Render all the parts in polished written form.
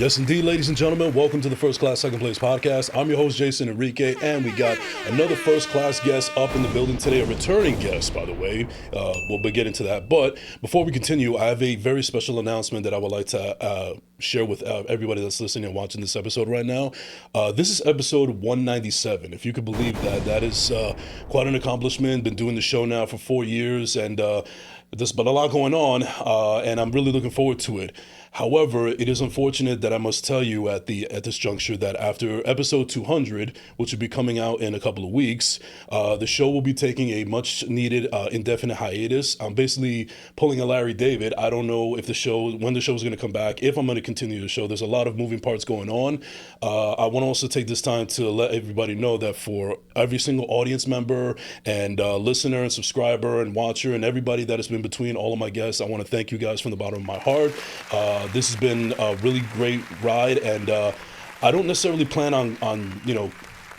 Yes, indeed, ladies and gentlemen, welcome to the First Class, Second Place podcast. I'm your host, Jason Enrique, and we got another first-class guest up in the building today, a returning guest, by the way. We'll be getting to that. But before we continue, I have a very special announcement that I would like to share with everybody that's listening and watching this episode right now. This is episode 197. If you could believe that, that is quite an accomplishment. Been doing the show now for 4 years, and there's been a lot going on, and I'm really looking forward to it. However, it is unfortunate that I must tell you at this juncture that after episode 200, which will be coming out in a couple of weeks, the show will be taking a much-needed indefinite hiatus. I'm basically pulling a Larry David. I don't know if when the show is going to come back, if I'm going to continue the show. There's a lot of moving parts going on. I want to also take this time to let everybody know that for every single audience member and listener and subscriber and watcher and everybody that has been between all of my guests, I want to thank you guys from the bottom of my heart. This has been a really great ride, and I don't necessarily plan on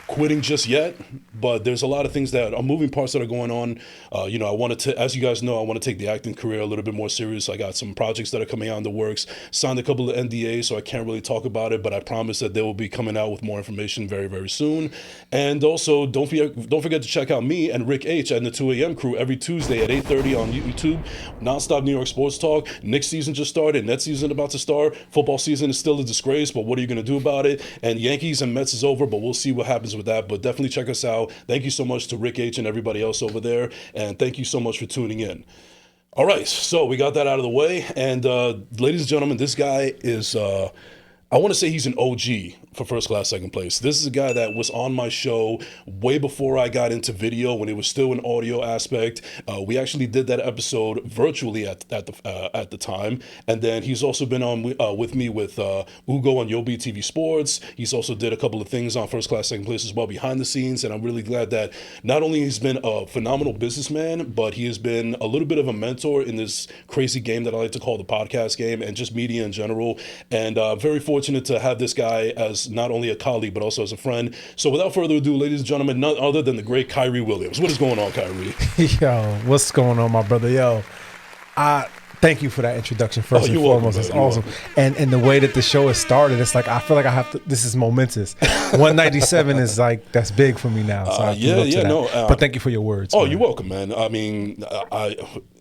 quitting just yet, but there's a lot of things that are moving parts that are going on. I wanted to, as you guys know, I want to take the acting career a little bit more serious. I got some projects that are coming out in the works, signed a couple of NDAs, so I can't really talk about it, but I promise that they will be coming out with more information very, very soon. And also, don't forget to check out me and Rick H and the 2 a.m. crew every Tuesday at 8:30 on YouTube. Nonstop New York sports talk. Knicks season just started. Nets season about to start. Football season is still a disgrace, but what are you going to do about it? And Yankees and Mets is over, but we'll see what happens with that. But definitely check us out. Thank you so much to Rick H and everybody else over there, and thank you so much for tuning in. All right, so we got that out of the way, and ladies and gentlemen, this guy is I want to say he's an OG for First Class, Second Place. This is a guy that was on my show way before I got into video, when it was still an audio aspect. We actually did that episode virtually at the time, and then he's also been on with me with Ugo on Yobi TV Sports. He's also did a couple of things on First Class, Second Place as well behind the scenes, and I'm really glad that not only he's been a phenomenal businessman, but he has been a little bit of a mentor in this crazy game that I like to call the podcast game and just media in general. And very fortunate to have this guy as not only a colleague, but also as a friend. So without further ado, ladies and gentlemen, none other than the great Khairi Williams. What is going on, Khairi? Yo, what's going on, my brother? Yo, thank you for that introduction first and foremost. It's awesome. And the way that the show has started, it's like, I feel like I have to, this is momentous. 197 is like, that's big for me now. So but thank you for your words. Oh, man. You're welcome, man. I mean,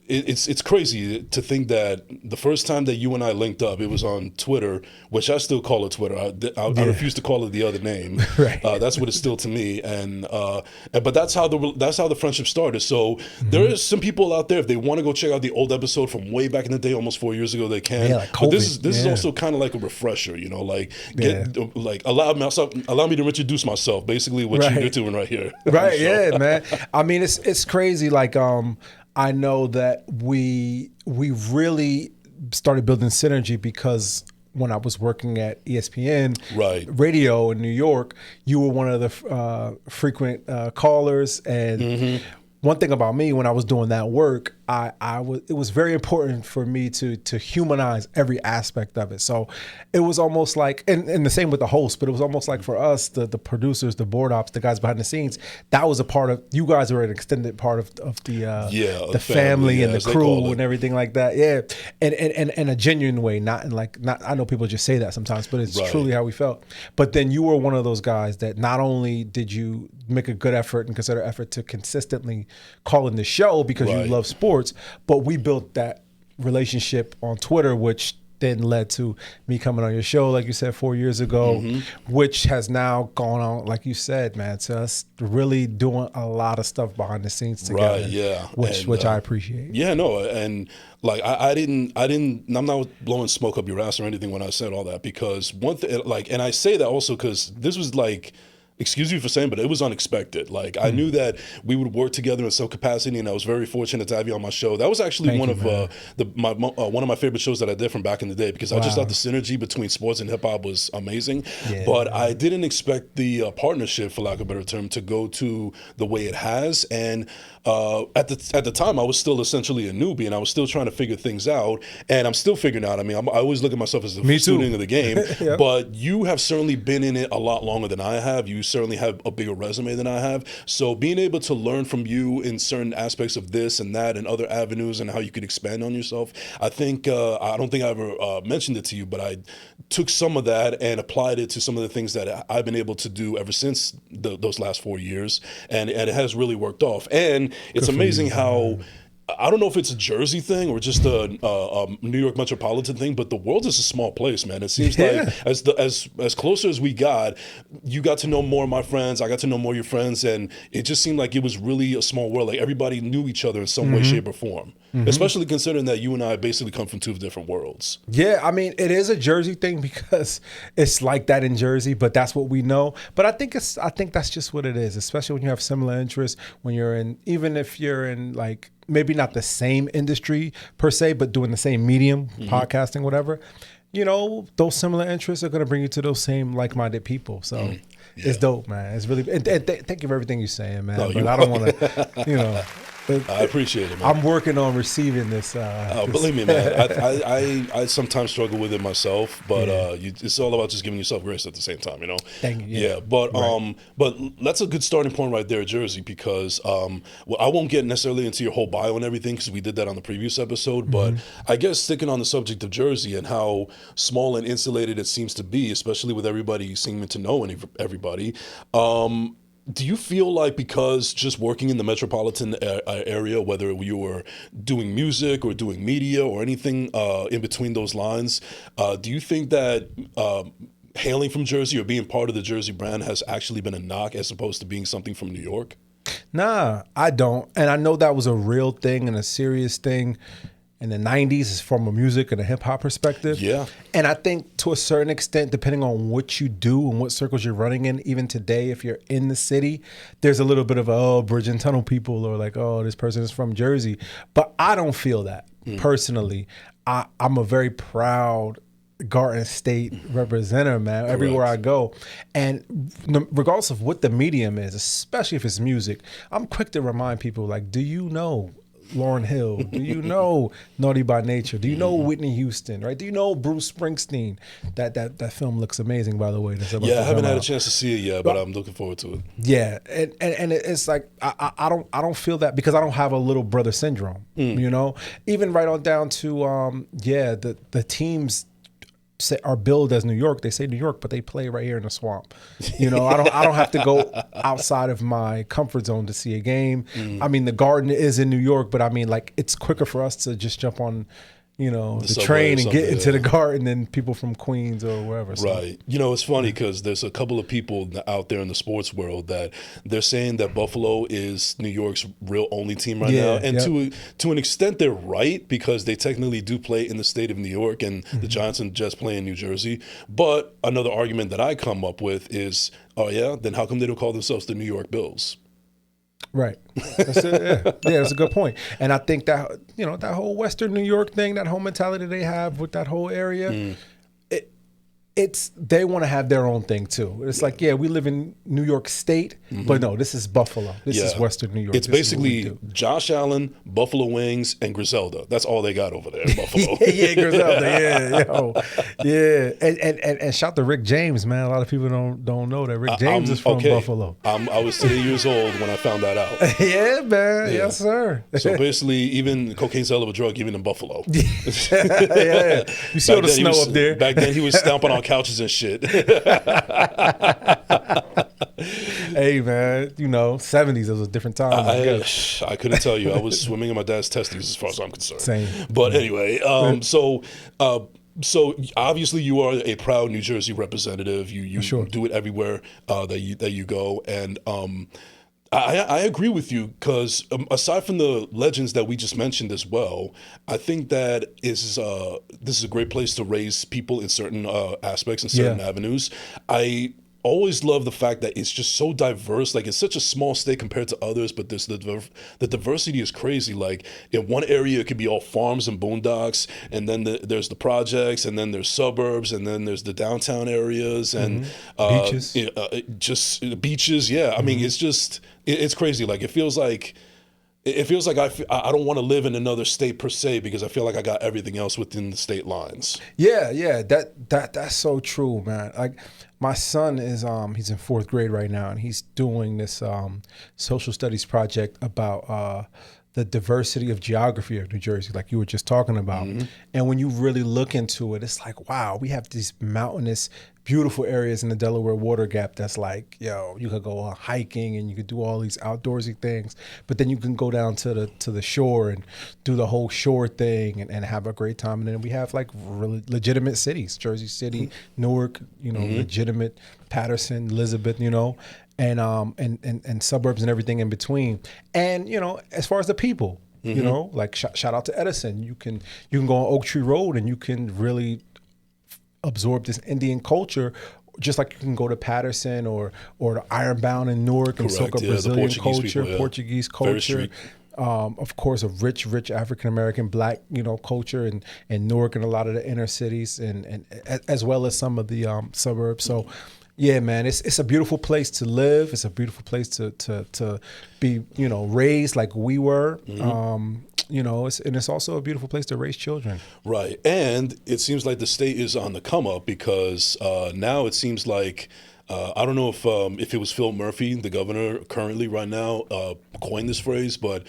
it's crazy to think that the first time that you and I linked up, it was on Twitter, which I still call it Twitter. I refuse to call it the other name. Right. That's what it's still to me. But that's how the friendship started. So there is some people out there, if they want to go check out the old episode from way back in the day, almost 4 years ago, they can. Yeah, like but this is also kind of like a refresher, allow me to introduce myself. Basically, what you're doing right here. Right. Yeah, man. I mean, it's crazy. Like, I know that we really started building synergy because when I was working at ESPN radio in New York, you were one of the frequent callers. And one thing about me, when I was doing that work, it was very important for me to humanize every aspect of it. So it was almost like, and the same with the host, but it was almost like for us, the producers, the board ops, the guys behind the scenes, that was a part of, you guys were an extended part of the family and the crew and everything like that. Yeah. And a genuine way, not I know people just say that sometimes, but it's truly how we felt. But then you were one of those guys that not only did you make a good effort and consider effort to consistently call in the show because you love sports, but we built that relationship on Twitter, which then led to me coming on your show, like you said, 4 years ago, which has now gone on, like you said, man, to us really doing a lot of stuff behind the scenes together, which I appreciate. Yeah, no, and like I'm not blowing smoke up your ass or anything when I said all that, because one thing, and I say that also because this was like, excuse me for saying, but it was unexpected. Like, I knew that we would work together in some capacity, and I was very fortunate to have you on my show. That was actually one of my favorite shows that I did from back in the day, because I just thought the synergy between sports and hip hop was amazing. Yeah, but I didn't expect the partnership, for lack of a better term, to go to the way it has. And at the time, I was still essentially a newbie, and I was still trying to figure things out. And I'm still figuring out. I mean, I always look at myself as the student of the game, but you have certainly been in it a lot longer than I have. You certainly have a bigger resume than I have. So being able to learn from you in certain aspects of this and that and other avenues and how you could expand on yourself, I think I don't think I ever mentioned it to you, but I took some of that and applied it to some of the things that I've been able to do ever since those last 4 years, and it has really worked off. And it's amazing how. I don't know if it's a Jersey thing or just a New York metropolitan thing, but the world is a small place, man. It seems like as closer as we got, you got to know more of my friends. I got to know more of your friends, and it just seemed like it was really a small world. Like everybody knew each other in some way, shape, or form. Especially considering that you and I basically come from two different worlds. Yeah, I mean, it is a Jersey thing because it's like that in Jersey, but that's what we know. But I think that's just what it is, especially when you have similar interests, when you're in, even if you're in like maybe not the same industry per se, but doing the same medium, podcasting, whatever. You know, those similar interests are going to bring you to those same like-minded people. So it's dope, man. It's really, and thank you for everything you're saying, man. But I don't want to, you know. I appreciate it, man. I'm working on receiving this. Believe me, man. I sometimes struggle with it myself, but it's all about just giving yourself grace at the same time, you know. Thank you. Yeah, but that's a good starting point right there, Jersey, because well, I won't get necessarily into your whole bio and everything because we did that on the previous episode. But I guess sticking on the subject of Jersey and how small and insulated it seems to be, especially with everybody seeming to know everybody. Do you feel like because just working in the metropolitan area, whether you were doing music or doing media or anything in between those lines, do you think that hailing from Jersey or being part of the Jersey brand has actually been a knock as opposed to being something from New York? Nah, I don't. And I know that was a real thing and a serious thing in the 90s from a music and a hip hop perspective. Yeah. And I think to a certain extent, depending on what you do and what circles you're running in, even today, if you're in the city, there's a little bit of, bridge and tunnel people or like, this person is from Jersey. But I don't feel that personally. I'm a very proud Garden State representative, man, everywhere I go. And regardless of what the medium is, especially if it's music, I'm quick to remind people, like, do you know Lauryn Hill? Do you know Naughty by Nature? Do you know Whitney Houston? Right? Do you know Bruce Springsteen? That film looks amazing, by the way. Yeah, I haven't had a chance to see it yet, but I'm looking forward to it. Yeah, and it's like I don't feel that because I don't have a little brother syndrome. You know, even right on down to the teams are billed as New York. They say New York, but they play right here in the swamp. You know, I don't have to go outside of my comfort zone to see a game. I mean, the Garden is in New York, but I mean, like, it's quicker for us to just jump on, you know, the train and get into the Garden than people from Queens or wherever. So. Right. You know, it's funny because there's a couple of people out there in the sports world that they're saying that Buffalo is New York's real only team right now. And to an extent, they're right because they technically do play in the state of New York and the Giants and Jets play in New Jersey. But another argument that I come up with is, then how come they don't call themselves the New York Bills? Right. That's it. Yeah, that's a good point. And I think that, you know, that whole Western New York thing, that whole mentality they have with that whole area, they want to have their own thing too. It's like, we live in New York State, but no, this is Buffalo. This is Western New York. It's basically Josh Allen, Buffalo Wings, and Griselda. That's all they got over there in Buffalo. Griselda. And shout to Rick James, man. A lot of people don't know that Rick James is from Buffalo. I was 3 years old when I found that out. Yeah, man. Yeah. Yes, sir. So basically, even cocaine's a hell of a drug, even in Buffalo. You see all the snow up there. Back then, he was stomping on couches and shit. Hey, man, you know, 70s, it was a different time. I couldn't tell you. I was swimming in my dad's testes as far as I'm concerned. Same. But anyway, so obviously you are a proud New Jersey representative. You do it everywhere that you go. And I agree with you because aside from the legends that we just mentioned as well, I think that this is a great place to raise people in certain aspects and certain avenues. I always love the fact that it's just so diverse. Like, it's such a small state compared to others, but there's the diversity is crazy. Like, in one area it could be all farms and boondocks, and then there's the projects, and then there's suburbs, and then there's the downtown areas, and beaches. Just beaches. Yeah, I mean, it's crazy. Like, it feels like It feels like I don't want to live in another state per se because I feel like I got everything else within the state lines. Yeah, that's so true, man. Like my son is he's in 4th grade right now, and he's doing this social studies project about the diversity of geography of New Jersey, like you were just talking about. And when you really look into it, it's like, wow, we have these mountainous, beautiful areas in the Delaware Water Gap that's like, yo, you could go hiking and you could do all these outdoorsy things, but then you can go down to the shore and do the whole shore thing and have a great time. And then we have like really legitimate cities, Jersey City, Newark, legitimate Patterson, Elizabeth, and suburbs and everything in between. And, as far as the people, like shout out to Edison. You can go on Oak Tree Road and you can really absorb this Indian culture, just like you can go to Patterson or to Ironbound in Newark and soak up Brazilian culture, Portuguese culture. Of course, a rich African American Black, culture in Newark and a lot of the inner cities, and as well as some of the suburbs. So, yeah, man, it's a beautiful place to live. It's a beautiful place to be, raised like we were. It's also a beautiful place to raise children. Right. And it seems like the state is on the come up because now it seems like, I don't know if it was Phil Murphy, the governor currently right now, coined this phrase, but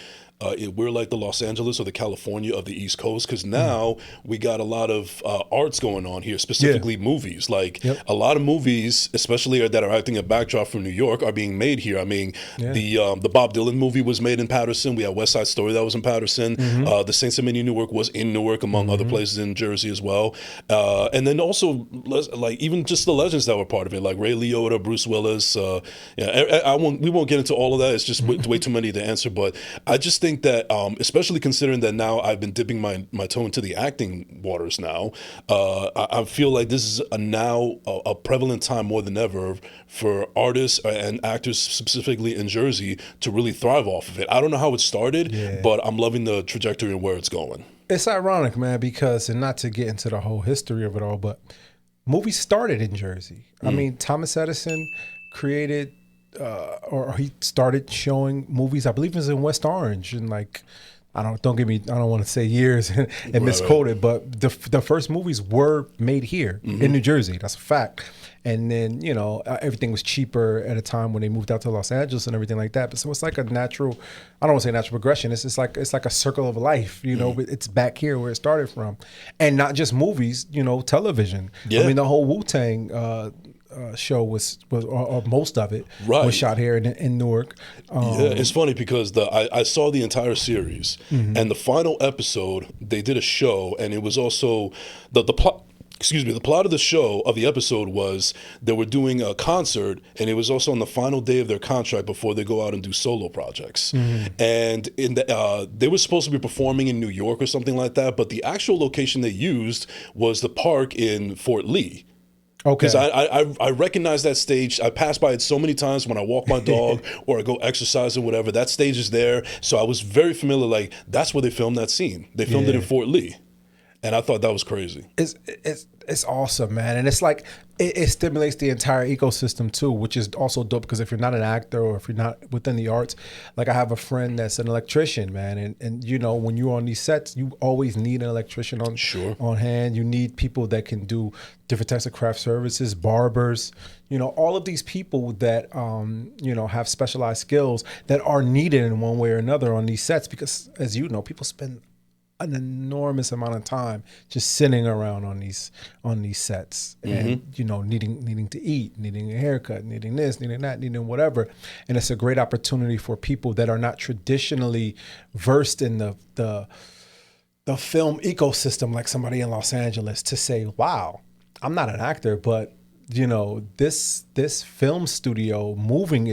we're like the Los Angeles or the California of the East Coast because now we got a lot of arts going on here, specifically movies. Like a lot of movies, especially that are acting a backdrop from New York, are being made here. I mean, the Bob Dylan movie was made in Patterson. We had West Side Story that was in Patterson. The Saints of Mini Newark was in Newark, among other places in Jersey as well. And then also, like even just the legends that were part of it, like Ray Liotta, Bruce Willis. We won't get into all of that. It's just way too many to answer. But I just think that, especially considering that now I've been dipping my toe into the acting waters now, I feel like this is now a prevalent time more than ever for artists and actors specifically in Jersey to really thrive off of it. I don't know how it started, but I'm loving the trajectory and where it's going. It's ironic, man, because, and not to get into the whole history of it all, but movies started in Jersey. I mean, Thomas Edison created or he started showing movies, I believe it was in West Orange, and like, I don't want to say years and misquote it, but the first movies were made here in New Jersey. That's a fact. And then, everything was cheaper at a time when they moved out to Los Angeles and everything like that. But so it's like a natural, I don't want to say natural progression. It's like a circle of life, it's back here where it started from. And not just movies, television. Yeah. I mean, the whole Wu-Tang show was or most of it was shot here in Newark. It's funny because I saw the entire series and the final episode they did a show, and it was also the plot. Excuse me. The plot of the episode was they were doing a concert, and it was also on the final day of their contract before they go out and do solo projects. And they were supposed to be performing in New York or something like that, but the actual location they used was the park in Fort Lee. Okay. Because I recognize that stage. I pass by it so many times when I walk my dog or I go exercise or whatever. That stage is there. So I was very familiar, like, that's where they filmed that scene. They filmed it in Fort Lee. And I thought that was crazy. It's awesome, man. And it's like, it stimulates the entire ecosystem too, which is also dope because if you're not an actor or if you're not within the arts, like I have a friend that's an electrician, man. And when you're on these sets, you always need an electrician on hand. You need people that can do different types of craft services, barbers, all of these people that, have specialized skills that are needed in one way or another on these sets because, as you know, people spend an enormous amount of time just sitting around on these sets and needing to eat, needing a haircut, needing this, needing that, needing whatever. And it's a great opportunity for people that are not traditionally versed in the film ecosystem like somebody in Los Angeles to say, wow, I'm not an actor, but this film studio moving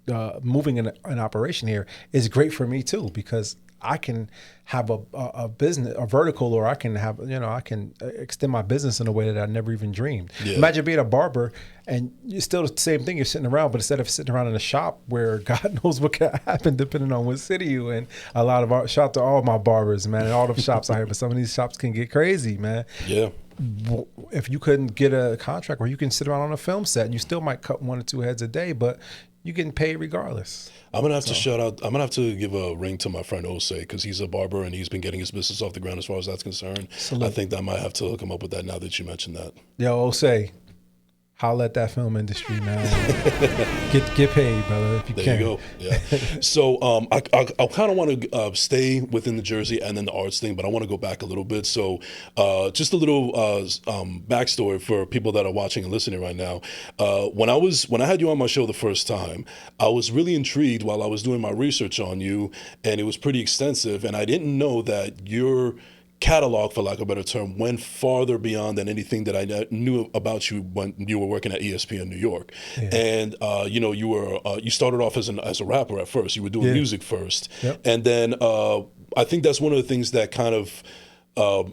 an operation here is great for me too, because I can have a business, a vertical, or I can have, I can extend my business in a way that I never even dreamed. Yeah. Imagine being a barber and you're still the same thing. You're sitting around, but instead of sitting around in a shop where God knows what can happen depending on what city you're in. Shout out to all my barbers, man, and all the shops out here, but some of these shops can get crazy, man. Yeah. If you couldn't get a contract where you can sit around on a film set, and you still might cut 1 or 2 heads a day, but you're getting paid regardless. I'm gonna have to shout out. I'm gonna have to give a ring to my friend Ose because he's a barber and he's been getting his business off the ground as far as that's concerned. Salute. I think that I might have to hook him up with that now that you mentioned that. Yo, Ose, holla at that film industry, man. get paid, brother, if you There can. you go. Yeah. So I kind of want to stay within the Jersey and then the arts thing, but I want to go back a little bit. So just a little backstory for people that are watching and listening right now. When I had you on my show the first time, I was really intrigued while I was doing my research on you, and it was pretty extensive. And I didn't know that your catalog, for lack of a better term, went farther beyond than anything that I knew about you when you were working at ESPN New York. Yeah. And you were you started off as a rapper at first. You were doing music first, and then I think that's one of the things that kind of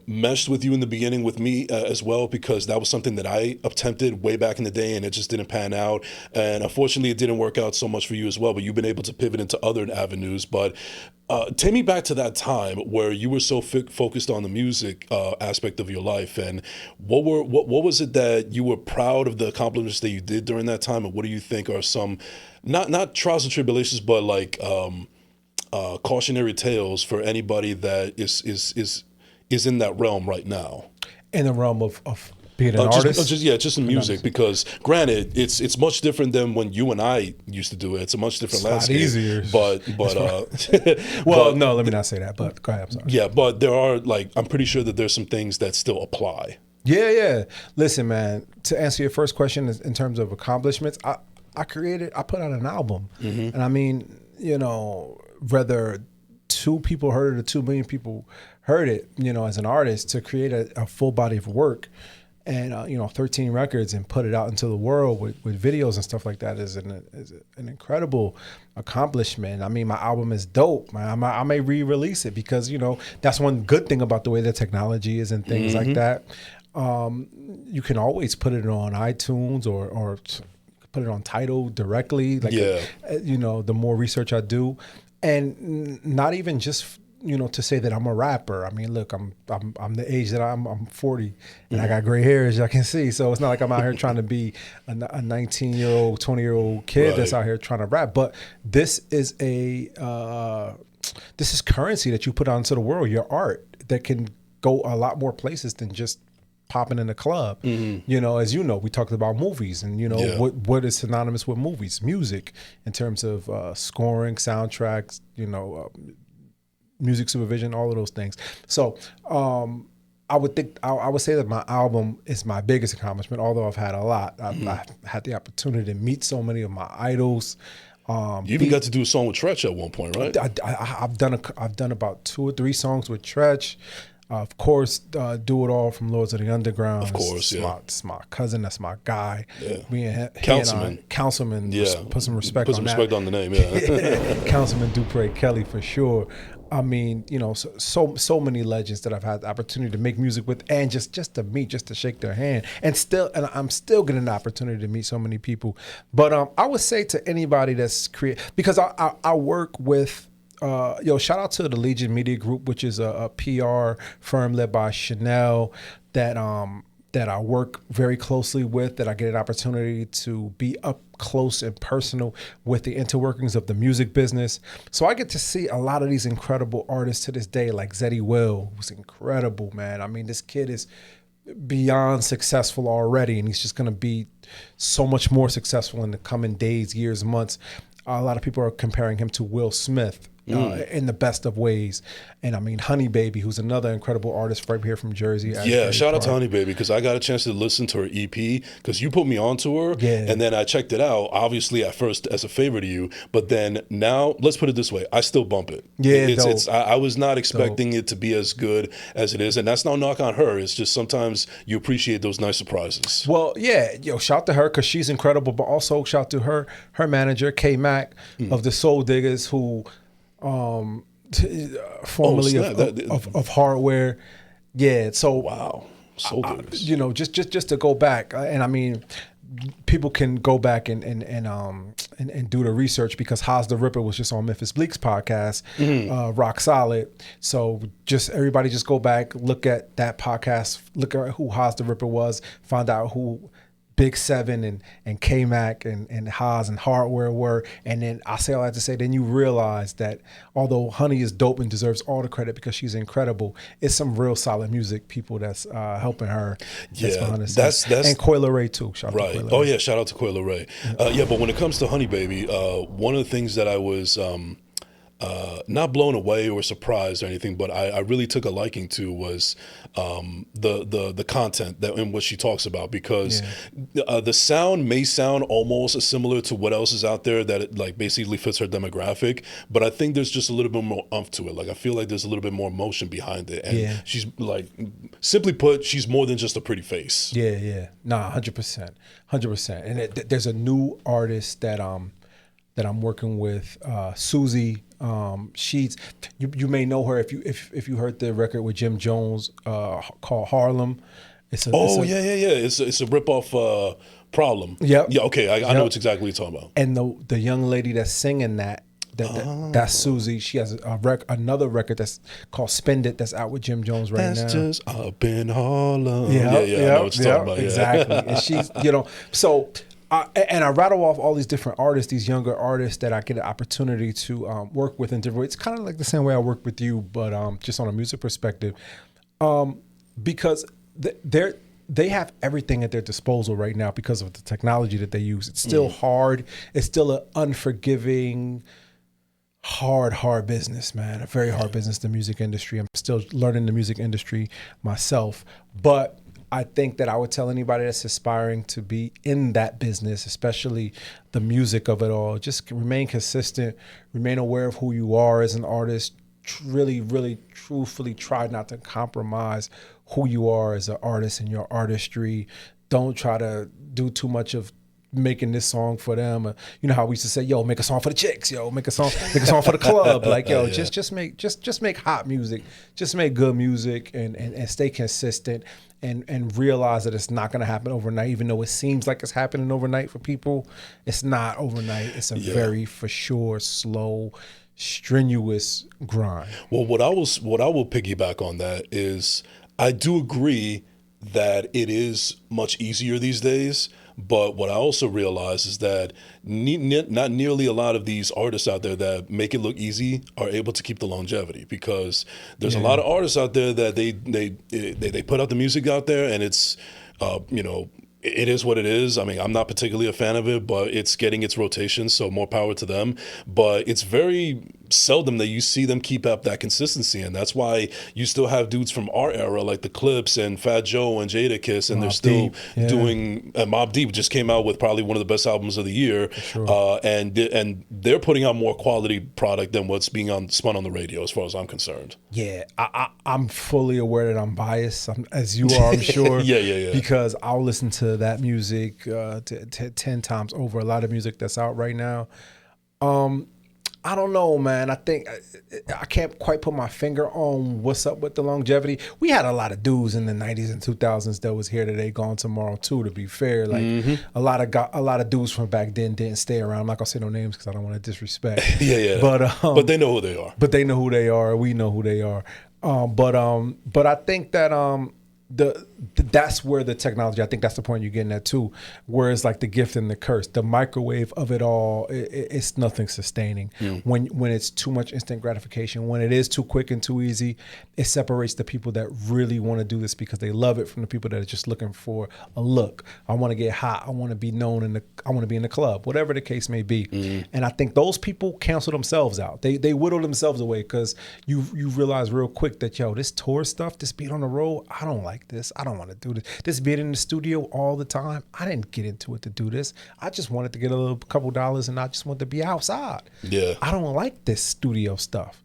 meshed with you in the beginning with me as well, because that was something that I attempted way back in the day and it just didn't pan out. And unfortunately, it didn't work out so much for you as well, but you've been able to pivot into other avenues. But take me back to that time where you were so focused on the music aspect of your life, and what was it that you were proud of the accomplishments that you did during that time, and what do you think are some, not trials and tribulations, but like cautionary tales for anybody that is in that realm right now? In the realm of being an artist? Just in music, because granted, it's much different than when you and I used to do it. It's a much different landscape. It's a lot easier. But no, let me not say that, but go ahead, I'm sorry. Yeah, but there are, I'm pretty sure that there's some things that still apply. Yeah. Listen, man, to answer your first question in terms of accomplishments, I put out an album. Mm-hmm. And I mean, whether 2 people heard it or 2 million people heard it, as an artist, to create a full body of work and 13 records and put it out into the world with videos and stuff like that is an incredible accomplishment. I mean, my album is dope. I may re-release it because that's one good thing about the way the technology is and things like that. You can always put it on iTunes or put it on Tidal directly. The more research I do, and not even just to say that I'm a rapper. I mean, look, I'm the age that I'm 40 and I got gray hair, as y'all can see. So it's not like I'm out here trying to be a 19-year-old, 20-year-old kid that's out here trying to rap. But this is this is currency that you put out into the world, your art, that can go a lot more places than just popping in a club. Mm-hmm. As we talked about movies and what is synonymous with movies, music, in terms of scoring, soundtracks, music supervision, all of those things. So I would say that my album is my biggest accomplishment, although I've had a lot. I've had the opportunity to meet so many of my idols. You even got to do a song with Tretch at one point, right? I've done about 2 or 3 songs with Tretch. Of course, Do It All from Lords of the Underground. Of course, it's my cousin. That's my guy. Yeah. Councilman. Yeah. Put some respect. Put some respect on the name. Yeah. Councilman Dupre Kelly for sure. I mean, so many legends that I've had the opportunity to make music with, and just to meet, just to shake their hand, and I'm still getting the opportunity to meet so many people. But I would say to anybody that's because I work with. Shout out to the Legion Media Group, which is a PR firm led by Chanel that I work very closely with, that I get an opportunity to be up close and personal with the interworkings of the music business. So I get to see a lot of these incredible artists to this day, like Zeddy Will, who's incredible, man. I mean, this kid is beyond successful already, and he's just going to be so much more successful in the coming days, years, months. A lot of people are comparing him to Will Smith. In the best of ways. And I mean, Honey Baby, who's another incredible artist right here from Jersey. Yeah, shout out to Honey Baby, because I got a chance to listen to her EP, because you put me onto her, and then I checked it out, obviously at first as a favor to you, but then now, let's put it this way, I still bump it. Yeah, I was not expecting it to be as good as it is, and that's no knock on her, it's just sometimes you appreciate those nice surprises. Well, shout to her, because she's incredible, but also shout to her manager, K Mac, of the Soul Diggers, who... formerly of Hardware. Yeah, so wow. So good. Just to go back, and I mean, people can go back and do the research, because Haas the Ripper was just on Memphis Bleak's podcast, Rock Solid. So everybody just go back, look at that podcast, look at who Haas the Ripper was, find out who Big Seven and K-Mac and Haas and Hardware were. And then I say all that to say, then you realize that although Honey is dope and deserves all the credit because she's incredible, it's some real solid music people that's helping her. That's and Coyle Ray too. Shout out to Coyle Ray. Oh yeah, shout out to Coyle Ray. But when it comes to Honey Baby, one of the things that I was not blown away or surprised or anything, but I really took a liking to was the content that in what she talks about, because the sound may sound almost similar to what else is out there that it like basically fits her demographic, but I think there's just a little bit more umph to it. Like I feel like there's a little bit more emotion behind it, and she's like, simply put, she's more than just a pretty face. Nah, 100%. And there's a new artist that I'm working with, Susie. She's you may know her if you heard the record with Jim Jones called Harlem. It's a ripoff Problem. Yep. Yeah. Okay. I know what's exactly what you're talking about. And the young lady that's singing that's Susie. She has another record that's called Spend It that's out with Jim Jones now. That's just up in Harlem. Yeah. I know what you're talking about. Exactly. And she's so. And I rattle off all these different artists, these younger artists that I get an opportunity to work with in different ways. It's kind of like the same way I work with you, but just on a music perspective, because they have everything at their disposal right now because of the technology that they use. It's still hard. It's still an unforgiving, hard business, man. A very hard business, the music industry. I'm still learning the music industry myself, but I think that I would tell anybody that's aspiring to be in that business, especially the music of it all, just remain consistent, remain aware of who you are as an artist, really, really, truthfully try not to compromise who you are as an artist and your artistry. Don't try to do too much of making this song for them. You know how we used to say, yo, make a song for the chicks, yo, make a song for the club. Like, yo, just make hot music, just make good music and stay consistent and realize that it's not gonna happen overnight, even though it seems like it's happening overnight for people. It's not overnight. It's a very, for sure, slow, strenuous grind. Well, what I will piggyback on that is I do agree that it is much easier these days. But what I also realize is that not nearly a lot of these artists out there that make it look easy are able to keep the longevity, because there's a lot of artists out there that they put out the music out there and it's, it is what it is. I mean, I'm not particularly a fan of it, but it's getting its rotation, so more power to them. But it's very seldom that you see them keep up that consistency, and that's why you still have dudes from our era like the Clips and Fat Joe and Jadakiss, and they're still doing. Mobb Deep just came out with probably one of the best albums of the year, and they're putting out more quality product than what's being spun on the radio, as far as I'm concerned. Yeah, I'm fully aware that I'm biased, as you are, I'm sure. Yeah. Because I'll listen to that music 10 times over a lot of music that's out right now. I don't know, man. I think I can't quite put my finger on what's up with the longevity. We had a lot of dudes in the 90s and 2000s that was here today, gone tomorrow too, to be fair. Like a lot of dudes from back then didn't stay around. I'm not gonna say no names because I don't want to disrespect. But they know who they are. But they know who they are. We know who they are. But I think that that's where the technology, I think that's the point you're getting at too, where it's like the gift and the curse, the microwave of it all. It's nothing sustaining. When it's too much instant gratification, when it is too quick and too easy, it separates the people that really want to do this because they love it from the people that are just looking for a look. I want to get hot. I want to be known I want to be in the club, whatever the case may be. And I think those people cancel themselves out. They whittle themselves away because you realize real quick that, yo, this tour stuff, this being on the road, I don't like this. I don't want to do this. This being in the studio all the time, I didn't get into it to do this. I just wanted to get a couple dollars and I just wanted to be outside. Yeah. I don't like this studio stuff.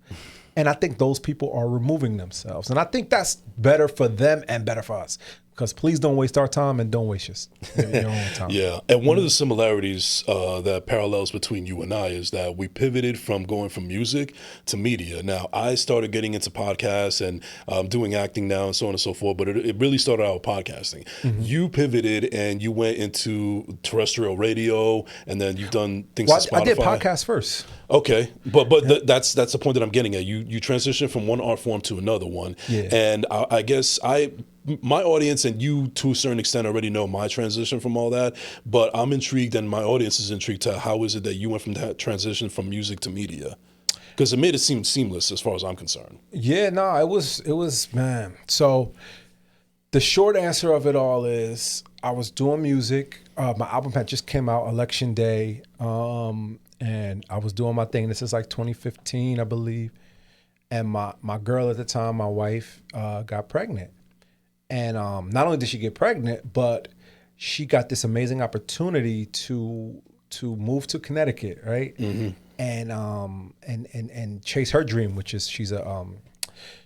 And I think those people are removing themselves. And I think that's better for them and better for us. Because please don't waste our time and don't waste your own time. Yeah. And one of the similarities that parallels between you and I is that we pivoted from going from music to media. Now, I started getting into podcasts and doing acting now and so on and so forth, but it really started out with podcasting. You pivoted and you went into terrestrial radio, and then you've done things on Spotify. I did podcasts first. Okay. But that's the point that I'm getting at. You transitioned from one art form to another one. Yeah. And I guess my audience and you to a certain extent already know my transition from all that, but I'm intrigued and my audience is intrigued to how is it that you went from that transition from music to media? Because it made it seem seamless as far as I'm concerned. Yeah, no, it was, man. So the short answer of it all is I was doing music. My album had just came out election day, and I was doing my thing. This is like 2015, I believe. And my girl at the time, my wife, got pregnant. And not only did she get pregnant, but she got this amazing opportunity to move to Connecticut, right? Mm-hmm. And chase her dream, which is she's a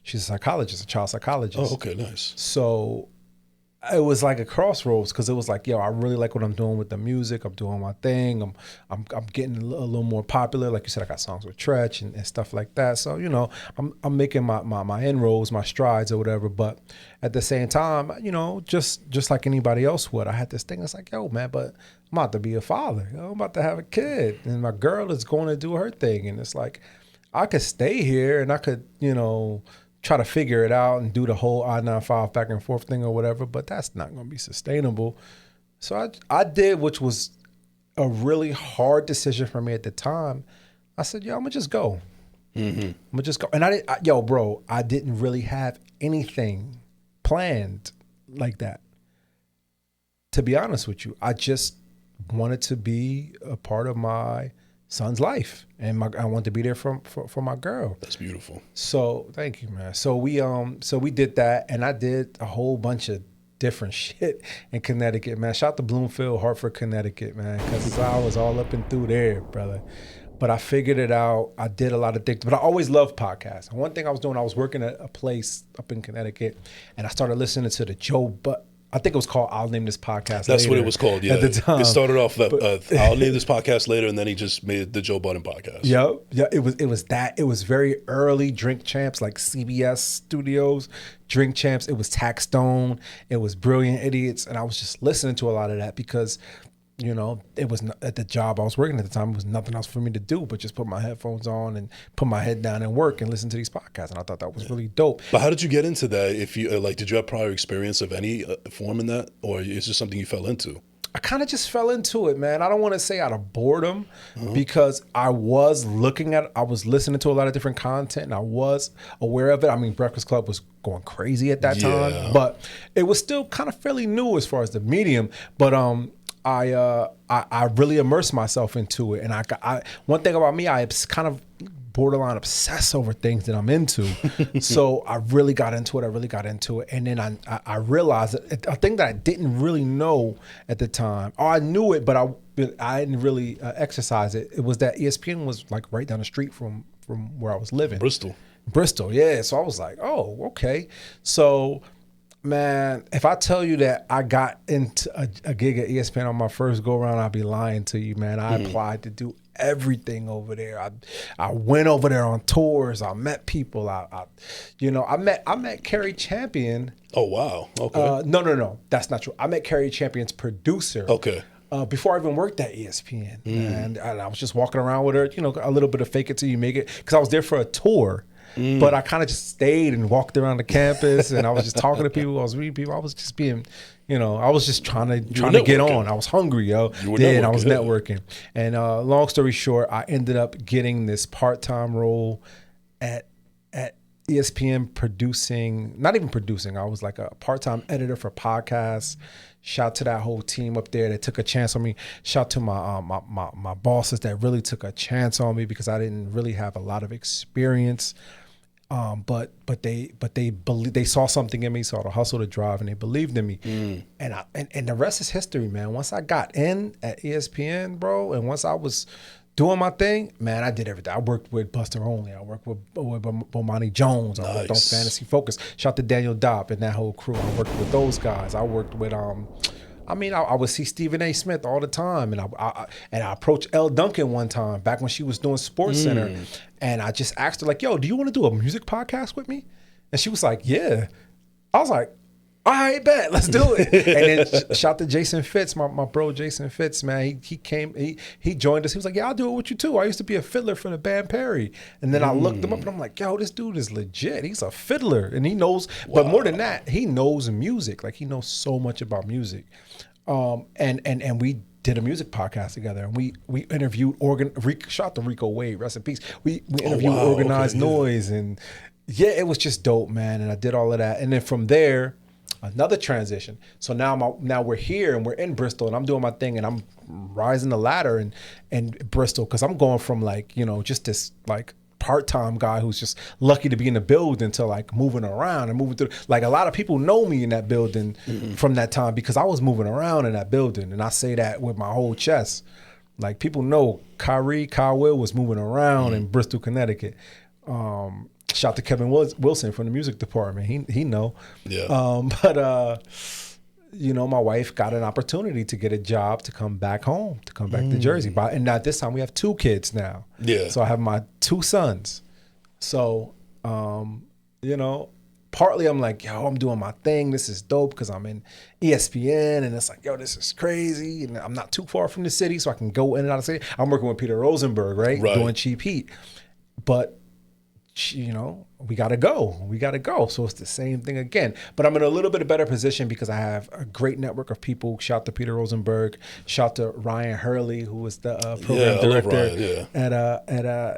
psychologist, a child psychologist. Oh, okay, nice. So it was like a crossroads because it was like, yo, I really like what I'm doing with the music. I'm doing my thing. I'm getting a little more popular. Like you said, I got songs with Tretch and stuff like that. So, you know, I'm making my inroads, my strides or whatever. But at the same time, you know, just like anybody else would, I had this thing. It's like, yo, man, but I'm about to be a father. I'm about to have a kid. And my girl is going to do her thing. And it's like, I could stay here and I could, you know, try to figure it out and do the whole I-95 back and forth thing or whatever, but that's not going to be sustainable. So I did, which was a really hard decision for me at the time. I said, yo, I'm going to just go. Mm-hmm. I'm going to just go. And I didn't really have anything planned like that. To be honest with you, I just wanted to be a part of my son's life, and I wanted to be there for my girl. That's beautiful. So thank you, man. So we did that, and I did a whole bunch of different shit in Connecticut, man. Shout out to Bloomfield, Hartford, Connecticut, man, because I was all up and through there, brother. But I figured it out. I did a lot of things, but I always loved podcasts. And one thing I was doing, I was working at a place up in Connecticut, and I started listening to the I think it was called I'll Name This Podcast That's Later. what it was called, yeah. At the time. It started off, I'll Name This Podcast Later, and then he just made the Joe Budden podcast. Yep. Yeah, it was that. It was very early Drink Champs, like CBS Studios, Drink Champs. It was Taxstone. It was Brilliant Idiots. And I was just listening to a lot of that because, you know, it was at the job I was working at the time, it was nothing else for me to do but just put my headphones on and put my head down and work and listen to these podcasts. And I thought that was really dope. But how did you get into that? If you did you have prior experience of any form in that, or is this something you fell into? I kind of just fell into it, man. I don't want to say out of boredom because I was listening to a lot of different content and I was aware of it. I mean, Breakfast Club was going crazy at that time, but it was still kind of fairly new as far as the medium. But I really immersed myself into it, and I one thing about me, I kind of borderline obsess over things that I'm into. So I really got into it. And then I realized that a thing that I didn't really know at the time, or I knew it, but I didn't really exercise it. It was that ESPN was like right down the street from where I was living. Bristol, yeah. So I was like, oh, okay. So, man, if I tell you that I got into a gig at ESPN on my first go around, I'd be lying to you, man. I applied to do everything over there. I went over there on tours. I met people. I met Khairi Champion. Oh wow. Okay. No, that's not true. I met Khairi Champion's producer. Okay. Before I even worked at ESPN, and I was just walking around with her. You know, a little bit of fake it till you make it, because I was there for a tour. But I kind of just stayed and walked around the campus, and I was just talking to people. I was reading people. I was just being, I was just trying to get on. I was hungry, yo. And I was networking. And long story short, I ended up getting this part-time role at ESPN not even producing. I was like a part-time editor for podcasts. Shout to that whole team up there that took a chance on me. Shout to my bosses that really took a chance on me because I didn't really have a lot of experience. But they saw something in me, saw the hustle, the drive, and they believed in me. And the rest is history, man. Once I got in at ESPN, bro, and once I was doing my thing, man, I did everything. I worked with Buster Only. I worked with Bomani Jones. I worked on Fantasy Focus. Shout out to Daniel Dopp and that whole crew. I worked with those guys. I worked with I would see Stephen A. Smith all the time, and I approached Elle Duncan one time back when she was doing Sports Center, and I just asked her like, "Yo, do you want to do a music podcast with me?" And she was like, "Yeah." I was like, all right, bet, let's do it. And then shout to Jason Fitz, my bro Jason Fitz, man. He came, he joined us. He was like, yeah, I'll do it with you too. I used to be a fiddler for the band Perry. And then I looked him up and I'm like, yo, this dude is legit. He's a fiddler and he knows, but more than that, he knows music. Like he knows so much about music. And we did a music podcast together, and we interviewed shout to Rico Wade, rest in peace. We interviewed Organized Noise, and yeah, it was just dope, man. And I did all of that, and then from there, another transition. So now we're here and we're in Bristol, and I'm doing my thing, and I'm rising the ladder in Bristol because I'm going from like, you know, just this like part-time guy who's just lucky to be in the building to like moving around and moving through. Like a lot of people know me in that building from that time because I was moving around in that building, and I say that with my whole chest. Like people know Khairi Will was moving around in Bristol, Connecticut. Shout to Kevin Wilson from the music department. He know. Yeah. But you know, my wife got an opportunity to get a job to come back home, to come back to Jersey. And now this time we have 2 kids now. Yeah. So I have my 2 sons. So, you know, partly I'm like, yo, I'm doing my thing. This is dope because I'm in ESPN, and it's like, yo, this is crazy. And I'm not too far from the city, so I can go in and out of the city. I'm working with Peter Rosenberg, right? Doing Cheap Heat. But you know, we gotta go. So it's the same thing again. But I'm in a little bit of better position because I have a great network of people. Shout to Peter Rosenberg. Shout to Ryan Hurley, who was the program director at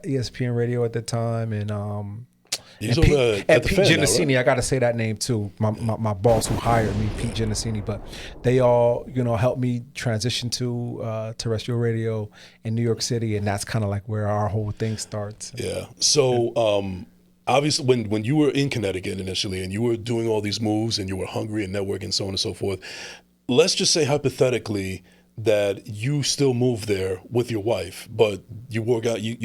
ESPN Radio at the time, and He's and over at the Pete Fan now, Genesini, right? I got to say that name too. My boss who hired me, Pete Genesini. But they all, you know, helped me transition to terrestrial radio in New York City, and that's kind of like where our whole thing starts. Yeah. So obviously, when you were in Connecticut initially, and you were doing all these moves, and you were hungry and networking, and so on and so forth, let's just say hypothetically that you still moved there with your wife, but you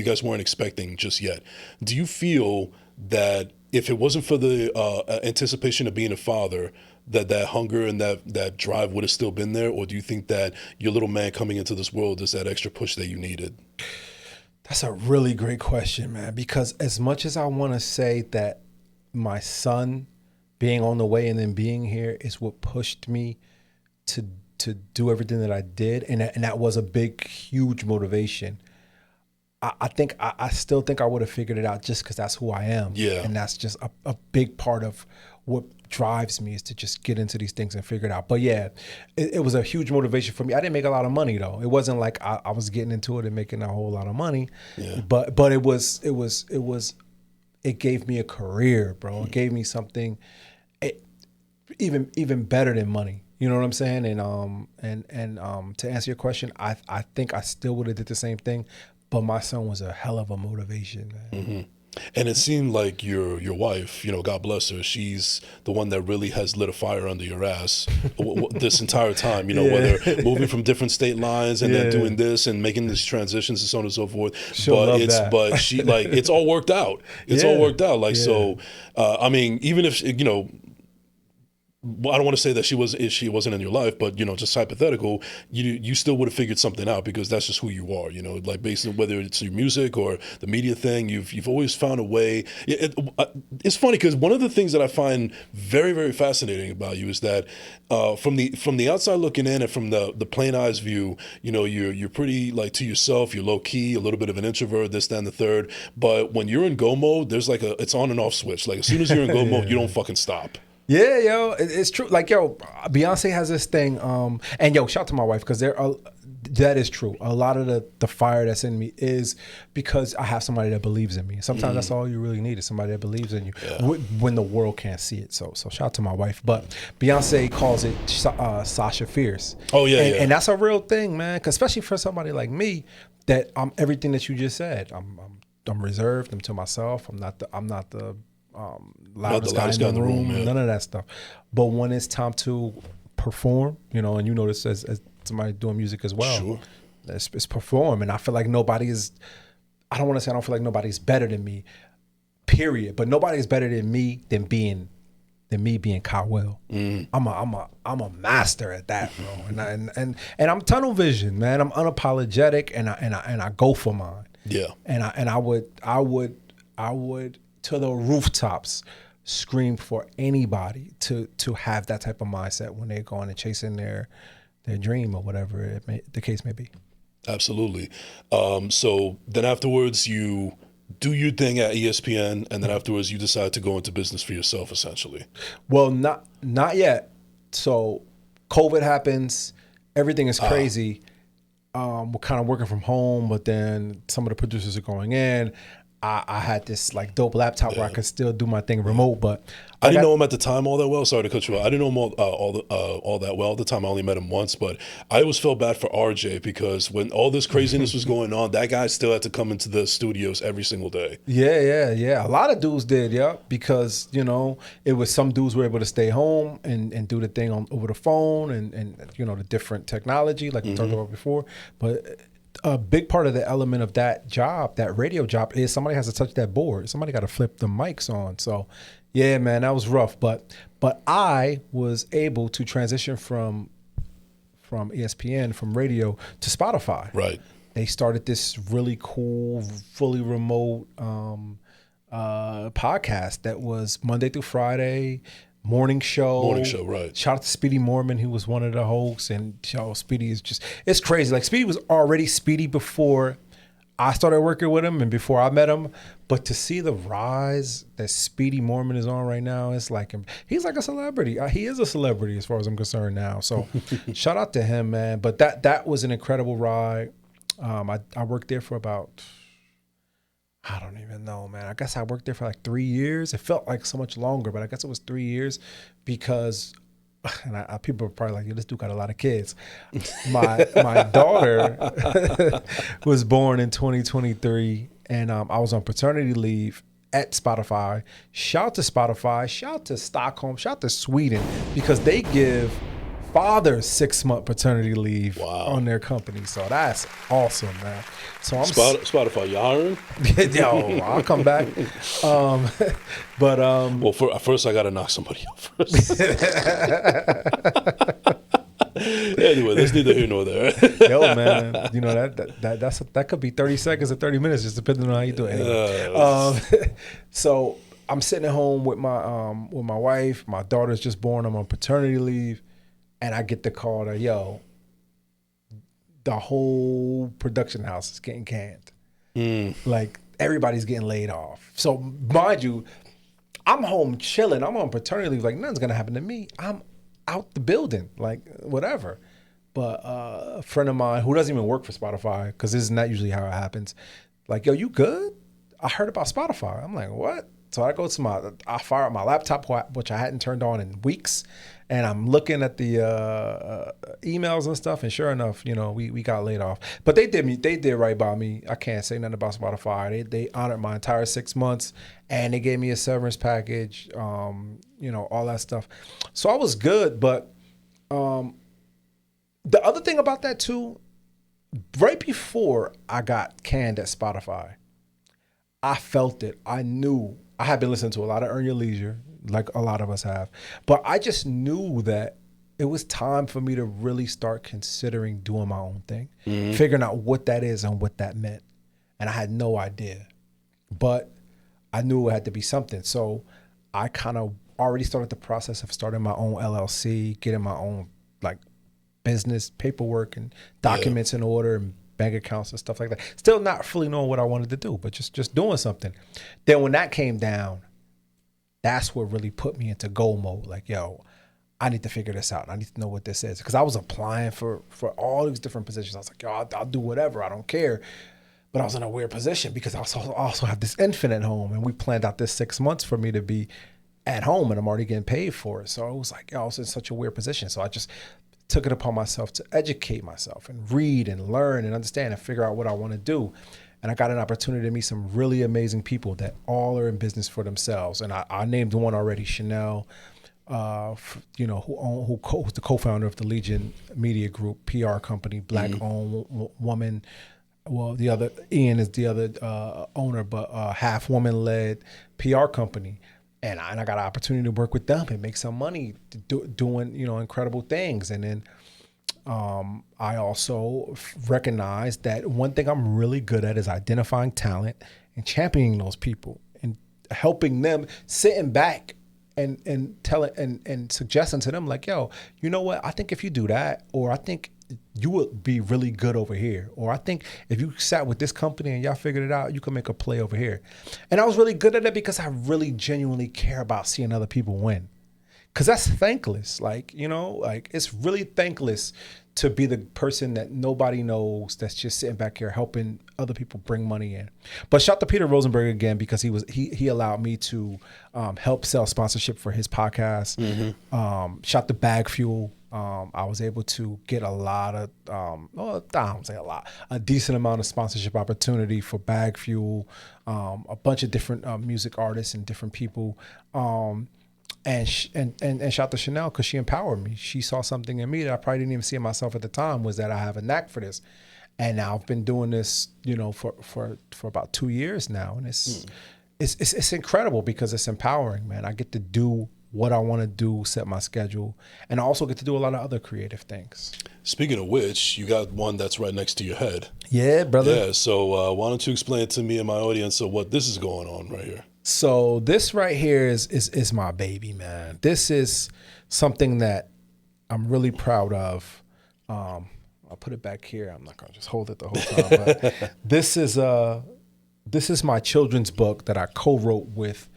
guys weren't expecting just yet. Do you feel that if it wasn't for the anticipation of being a father, that hunger and that drive would have still been there? Or do you think that your little man coming into this world is that extra push that you needed? That's a really great question, man, because as much as I want to say that my son being on the way and then being here is what pushed me to do everything that I did, and that was a big, huge motivation. I still think I would have figured it out just because that's who I am. Yeah. And that's just a big part of what drives me is to just get into these things and figure it out. But yeah, it was a huge motivation for me. I didn't make a lot of money though. It wasn't like I was getting into it and making a whole lot of money. Yeah. But it gave me a career, bro. It gave me something even better than money. You know what I'm saying? And to answer your question, I think I still would have did the same thing. But my son was a hell of a motivation, man. Mm-hmm. And it seemed like your wife, you know, God bless her, she's the one that really has lit a fire under your ass this entire time, you know, whether moving from different state lines and then doing this and making these transitions and so on and so forth. But she, like, it's all worked out. It's all worked out. Like, so, I mean, even if, you know, I don't want to say that she wasn't in your life, but, you know, just hypothetical, you still would have figured something out because that's just who you are, you know, like based on whether it's your music or the media thing, you've always found a way. It's funny because one of the things that I find very, very fascinating about you is that from the outside looking in and from the plain eyes view, you know, you're pretty like to yourself, you're low key, a little bit of an introvert, this, that, and the third. But when you're in go mode, there's like it's on and off switch. Like as soon as you're in go mode, you don't fucking stop. Yeah, yo, it's true. Like, yo, Beyonce has this thing, and yo, shout out to my wife because that is true. A lot of the fire that's in me is because I have somebody that believes in me. Sometimes that's all you really need is somebody that believes in you when the world can't see it. So shout out to my wife. But Beyonce calls it Sasha Fierce. Oh yeah, and that's a real thing, man. 'Cause especially for somebody like me, that I'm everything that you just said. I'm reserved. I'm to myself. I'm not the loudest guy in the room, none of that stuff. But when it's time to perform, you know, and you know this as somebody doing music as well, sure. It's perform. And I feel like I don't feel like nobody's better than me, period. But nobody's better than me than me being Kyle Will. I'm a master at that, bro. And I'm tunnel vision, man. I'm unapologetic and I go for mine. Yeah. And I would to the rooftops scream for anybody to have that type of mindset when they're going and chasing their dream or whatever the case may be. Absolutely. So then afterwards, you do your thing at ESPN, and then afterwards, you decide to go into business for yourself, essentially. Well, not yet. So COVID happens. Everything is crazy. We're kind of working from home, but then some of the producers are going in. I had this like dope laptop where I could still do my thing remote, but I didn't know him at the time all that well. Sorry to cut you off. I didn't know him all that well at the time. I only met him once, but I always felt bad for RJ because when all this craziness was going on, that guy still had to come into the studios every single day. Yeah. A lot of dudes did, because it was some dudes were able to stay home and do the thing over the phone and the different technology like we talked about before, but. A big part of the element of that job, that radio job, is somebody has to touch that board. Somebody got to flip the mics on. So, yeah, man, that was rough. But I was able to transition from ESPN, from radio to Spotify. Right. They started this really cool, fully remote podcast that was Monday through Friday. Morning show, right. Shout out to Speedy Mormon, who was one of the hosts. And Speedy is it's crazy. Like, Speedy was already Speedy before I started working with him and before I met him. But to see the rise that Speedy Mormon is on right now, it's like he's like a celebrity. He is a celebrity as far as I'm concerned now. So shout out to him, man. But that was an incredible ride. I worked there for about... I don't even know, man. I guess I worked there for like 3 years. It felt like so much longer, but I guess it was 3 years because, and people are probably like, this dude got a lot of kids. My daughter was born in 2023, and I was on paternity leave at Spotify. Shout out to Spotify. Shout out to Stockholm. Shout out to Sweden, because they give fathers 6-month paternity leave on their company. So that's awesome, man. So I'm Spotify, you hiring? Yo, I'll come back. But well, first I gotta knock somebody out first. Anyway, that's neither here nor there. Yo, man, that could be 30 seconds or 30 minutes, just depending on how you do it. Anyway. So I'm sitting at home with my wife. My daughter's just born. I'm on paternity leave. And I get the call that, the whole production house is getting canned. Like, everybody's getting laid off. So, mind you, I'm home chilling. I'm on paternity leave. Like, nothing's going to happen to me. I'm out the building, like, whatever. But a friend of mine who doesn't even work for Spotify, because this is not usually how it happens, like, yo, you good? I heard about Spotify. I'm like, what? So I fire up my laptop, which I hadn't turned on in weeks, and I'm looking at the emails and stuff, and sure enough, we got laid off. But they did right by me. I can't say nothing about Spotify. They honored my entire 6 months, and they gave me a severance package, all that stuff. So I was good, but the other thing about that too, right before I got canned at Spotify, I felt it. I knew. I had been listening to a lot of Earn Your Leisure, like a lot of us have. But I just knew that it was time for me to really start considering doing my own thing, figuring out what that is and what that meant. And I had no idea. But I knew it had to be something. So I kind of already started the process of starting my own LLC, getting my own like business paperwork and documents in order and bank accounts and stuff like that. Still not fully knowing what I wanted to do, but just doing something. Then when that came down, that's what really put me into go mode. Like, yo, I need to figure this out. I need to know what this is. Because I was applying for all these different positions. I was like, yo, I'll do whatever. I don't care. But I was in a weird position because I also have this infant at home. And we planned out this 6 months for me to be at home, and I'm already getting paid for it. So it was like, yo, I was in such a weird position. So I just took it upon myself to educate myself and read and learn and understand and figure out what I want to do. And I got an opportunity to meet some really amazing people that all are in business for themselves. And I named one already, Chanel, who's the co-founder of the Legion Media Group, PR company, Black-owned woman. Well, the other, Ian is the other owner, but half woman-led PR company. And I got an opportunity to work with them and make some money doing, incredible things. And then I also recognized that one thing I'm really good at is identifying talent and championing those people and helping them, sitting back and telling and suggesting to them like, yo, you know what? I think if you do that, or I think you would be really good over here, or I think if you sat with this company and y'all figured it out, you can make a play over here. And I was really good at it because I really genuinely care about seeing other people win. Cause that's thankless. Like, you know, like it's really thankless to be the person that nobody knows that's just sitting back here helping other people bring money in. But shout to Peter Rosenberg again, because he allowed me to help sell sponsorship for his podcast. Shout to Bag Fuel. I was able to get a lot of, I don't say a lot, a decent amount of sponsorship opportunity for Bag Fuel, a bunch of different music artists and different people. And shout to Chanel, because she empowered me. She saw something in me that I probably didn't even see in myself at the time, was that I have a knack for this. And now I've been doing this, you know, for about 2 years now. And it's incredible because it's empowering, man. I get to do what I want to do, set my schedule, and I also get to do a lot of other creative things. Speaking of which, you got one that's right next to your head. Yeah, brother. Yeah, so why don't you explain to me and my audience what this is going on right here? So this right here is my baby, man. This is something that I'm really proud of. I'll put it back here. I'm not gonna just hold it the whole time. But this is my children's book that I co-wrote with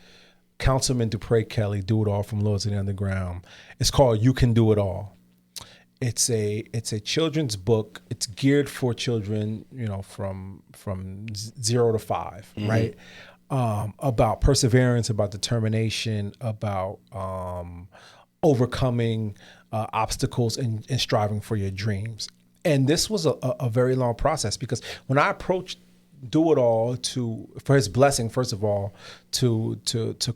Councilman Dupre Kelly, Do It All from Lords of the Underground. It's called You Can Do It All. It's a children's book. It's geared for children, you know, from 0 to 5, right? About perseverance, about determination, about overcoming obstacles and striving for your dreams. And this was a very long process, because when I approached Do It All for his blessing, first of all, to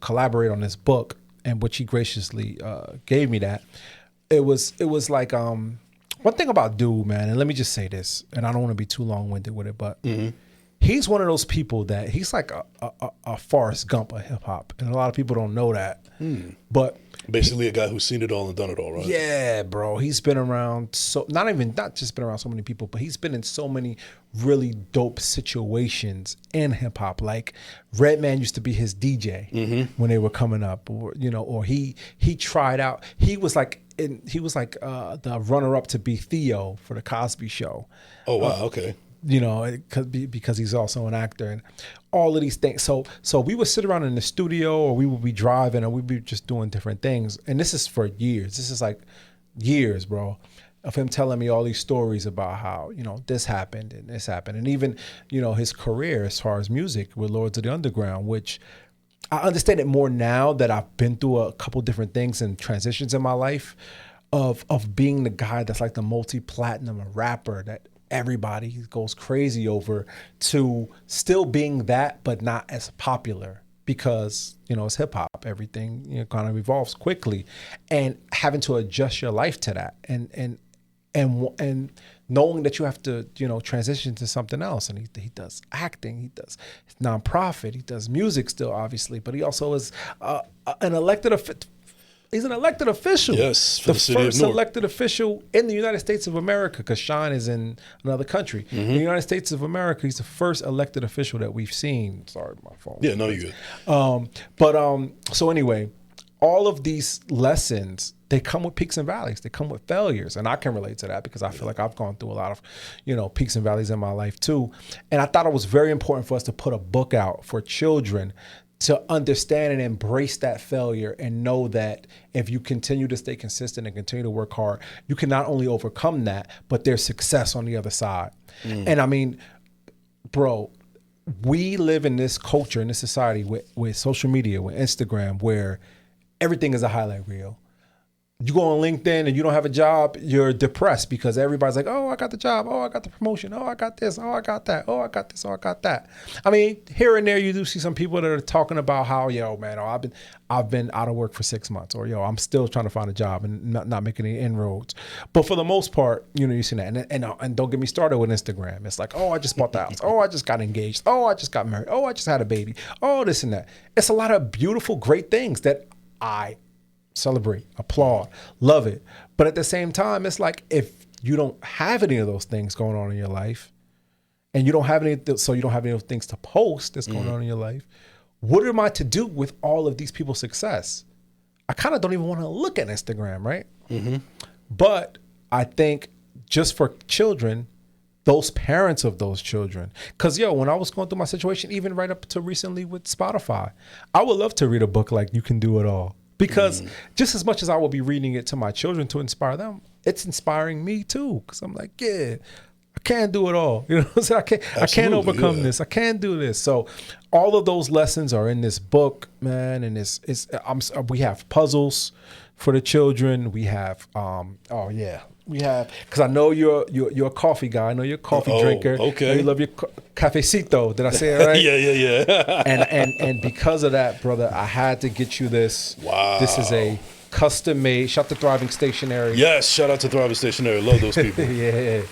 collaborate on this book, and which he graciously gave me that, it was like one thing about Dude, man, and let me just say this, and I don't want to be too long-winded with it, but he's one of those people that he's like a Forrest Gump of hip hop, and a lot of people don't know that. But basically, a guy who's seen it all and done it all, right? Yeah, bro. He's been around not just been around so many people, but he's been in so many really dope situations in hip hop. Like Redman used to be his DJ when they were coming up, or you know, or he tried out. He was like the runner up to be Theo for the Cosby Show. Oh wow, okay. You know, it could be because he's also an actor and all of these things. So we would sit around in the studio, or we would be driving, or we'd be just doing different things. And this is for years. This is like years, bro, of him telling me all these stories about how, you know, this happened and this happened. And even, you know, his career as far as music with Lords of the Underground, which I understand it more now that I've been through a couple different things and transitions in my life of being the guy that's like the multi-platinum rapper that everybody goes crazy over, to still being that but not as popular, because, you know, it's hip hop, everything, you know, kind of evolves quickly, and having to adjust your life to that, and knowing that you have to, you know, transition to something else. And he does acting, he does nonprofit, he does music still, obviously, but he also is an elected official. He's an elected official. Yes, for the city of first Newark. elected official in the United States of America, because Sean is in another country. In the United States of America, he's the first elected official that we've seen. Sorry, my phone. Yeah, no, you're good. So anyway, all of these lessons, they come with peaks and valleys. They come with failures, and I can relate to that because I feel like I've gone through a lot of, you know, peaks and valleys in my life too. And I thought it was very important for us to put a book out for children to understand and embrace that failure, and know that if you continue to stay consistent and continue to work hard, you can not only overcome that, but there's success on the other side. And I mean, bro, we live in this culture, in this society with social media, with Instagram, where everything is a highlight reel. You go on LinkedIn and you don't have a job, you're depressed because everybody's like, oh, I got the job. Oh, I got the promotion. Oh, I got this. Oh, I got that. Oh, I got this. Oh, I got that. I mean, here and there, you do see some people that are talking about how, yo, man, I've been out of work for 6 months, or, yo, I'm still trying to find a job and not making any inroads. But for the most part, you know, you see that. And don't get me started with Instagram. It's like, oh, I just bought the house. Oh, I just got engaged. Oh, I just got married. Oh, I just had a baby. Oh, this and that. It's a lot of beautiful, great things that I celebrate, applaud, love it. But at the same time, it's like, if you don't have any of those things going on in your life, and you don't have any of those things to post that's going on in your life, what am I to do with all of these people's success? I kind of don't even want to look at Instagram, right? Mm-hmm. But I think just for children, those parents of those children, because when I was going through my situation, even right up to recently with Spotify, I would love to read a book like You Can Do It All, because just as much as I will be reading it to my children to inspire them, it's inspiring me too, because I'm like, yeah, I can't do it all. You know what I'm saying? I can't overcome this. I can't do this. So all of those lessons are in this book, man. And we have puzzles for the children. We have, we have, because I know you're a coffee guy. I know you're a coffee drinker. Okay. I know you love your cafecito. Did I say it right? Yeah. and because of that, brother, I had to get you this. Wow. This is a custom made. Shout out to Thriving Stationery. Yes, shout out to Thriving Stationery. Love those people. Yeah.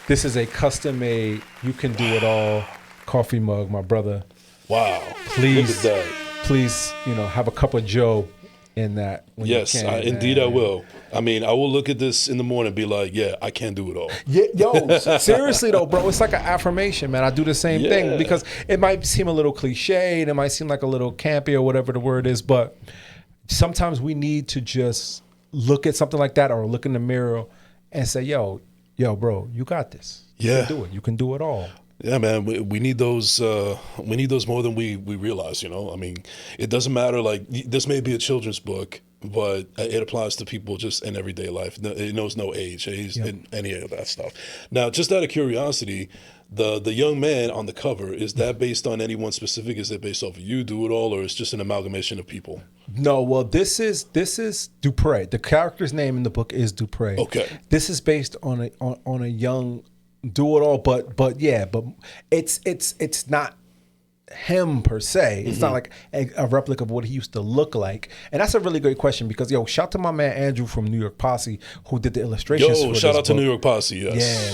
This is a custom made, You Can Do It All coffee mug, my brother. Wow. Please, Look at that. please, have a cup of Joe in that. When Yes, you can, indeed I will. I mean, I will look at this in the morning and be like, yeah, I can't do it all. Yeah, yo, seriously though, bro, it's like an affirmation, man. I do the same thing, because it might seem a little cliche and it might seem like a little campy or whatever the word is, but sometimes we need to just look at something like that or look in the mirror and say, yo, bro, you got this. You can do it. You can do it all. Yeah, man, we need those. We need those more than we realize. I mean, it doesn't matter. Like, this may be a children's book, but it applies to people just in everyday life. It knows no age, and any of that stuff. Now, just out of curiosity, the young man on the cover, is that based on anyone specific? Is it based off of You Do It All, or is it just an amalgamation of people? No, well, this is Dupre. The character's name in the book is Dupre. Okay. This is based on a young Do It All, but it's not him per se. It's not like a replica of what he used to look like. And that's a really great question, because shout out to my man Andrew from New York Posse, who did the illustrations. For shout this out to book. New York Posse. Yes.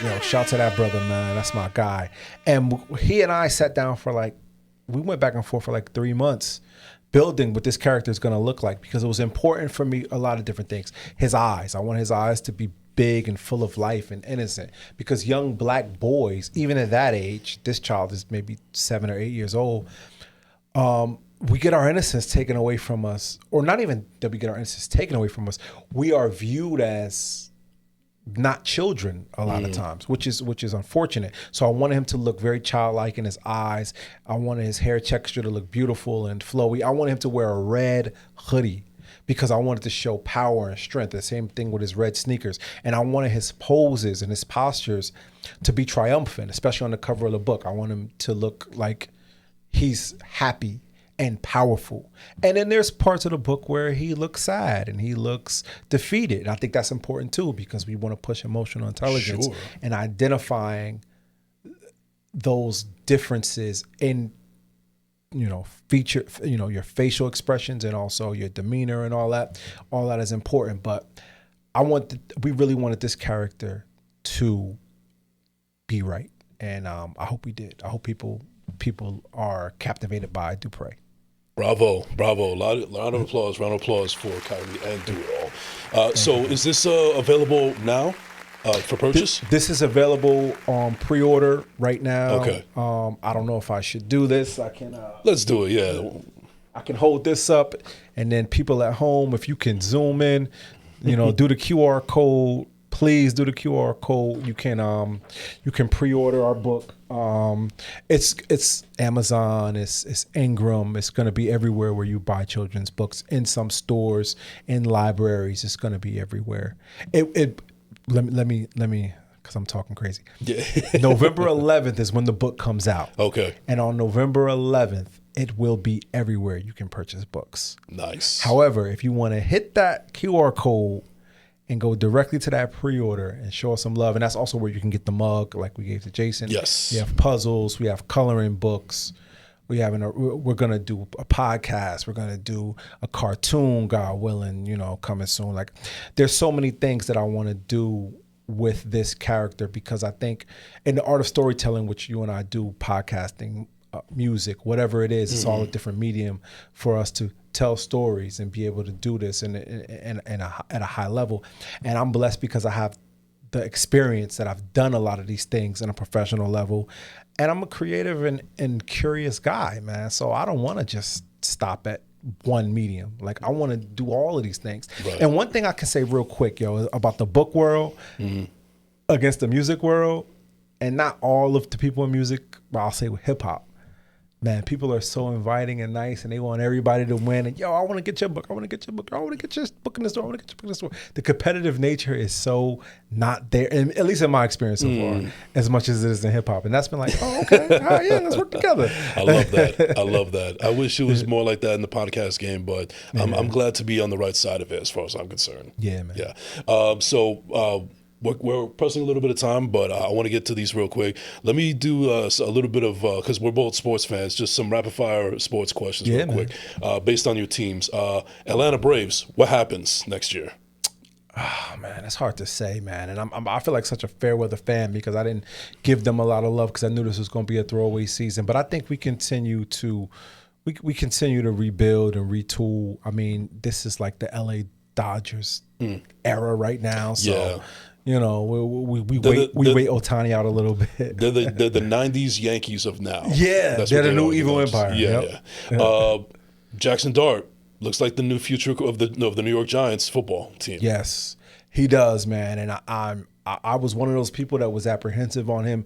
Yeah, shout to that brother, man. That's my guy. And he and I sat down we went back and forth for like 3 months, building what this character is going to look like, because it was important for me, a lot of different things. His eyes. I want his eyes to be big and full of life and innocent, because young black boys, even at that age, this child is maybe 7 or 8 years old, we get our innocence taken away from us, or not even that we get our innocence taken away from us. We are viewed as not children a lot of times, which is unfortunate. So I wanted him to look very childlike in his eyes. I wanted his hair texture to look beautiful and flowy. I wanted him to wear a red hoodie, because I wanted to show power and strength. The same thing with his red sneakers. And I wanted his poses and his postures to be triumphant, especially on the cover of the book. I want him to look like he's happy and powerful. And then there's parts of the book where he looks sad and he looks defeated. And I think that's important too, because we want to push emotional intelligence and identifying those differences in feature, your facial expressions and also your demeanor and all that is important. But we really wanted this character to be right. And I hope we did. I hope people are captivated by Dupre. Bravo. Round of applause for Khairi and Do It All. So is this available now for purchase? This is available on pre-order right now. Okay. I don't know if I should do this. I can. Let's do it. Yeah. I can hold this up, and then people at home, if you can zoom in, do the QR code. Please do the QR code. You can pre-order our book. It's Amazon. It's Ingram. It's going to be everywhere where you buy children's books. In some stores, in libraries. It's going to be everywhere. Let me, because I'm talking crazy. Yeah. November 11th is when the book comes out. Okay. And on November 11th, it will be everywhere you can purchase books. Nice. However, if you want to hit that QR code and go directly to that pre-order and show us some love, and that's also where you can get the mug like we gave to Jason. Yes. We have puzzles. We have coloring books. We're going to do a podcast. We're going to do a cartoon, God willing, coming soon. Like, there's so many things that I want to do with this character, because I think in the art of storytelling, which you and I do, podcasting, music, whatever it is, it's all a different medium for us to tell stories and be able to do this at a high level. And I'm blessed because I have the experience that I've done a lot of these things on a professional level, and I'm a creative and curious guy, man. So I don't want to just stop at one medium. Like I want to do all of these things. Right. And one thing I can say real quick, yo, about the book world against the music world, and not all of the people in music, but I'll say with hip hop. Man, people are so inviting and nice, and they want everybody to win. And yo, I want to get your book. I want to get your book. I want to get your book in the store. I want to get your book in the store. The competitive nature is so not there, and at least in my experience so far, as much as it is in hip hop. And that's been like, oh, okay, all right, yeah, let's work together. I love that. I love that. I wish it was more like that in the podcast game, but I'm glad to be on the right side of it as far as I'm concerned. Yeah, man. Yeah. We're pressing a little bit of time, but I want to get to these real quick. Let me do a little bit of, because we're both sports fans, just some rapid fire sports questions real quick, based on your teams. Atlanta Braves, what happens next year? Oh, man, it's hard to say, man. And I feel like such a fair weather fan because I didn't give them a lot of love because I knew this was going to be a throwaway season. But I think we continue to rebuild and retool. I mean, this is like the LA Dodgers era right now. So. Yeah. You know, we wait Ohtani out a little bit. They're the 90s Yankees of now. Yeah, they're the new evil empire. Yeah. Jackson Dart looks like the new future of the New York Giants football team. Yes, he does, man. And I was one of those people that was apprehensive on him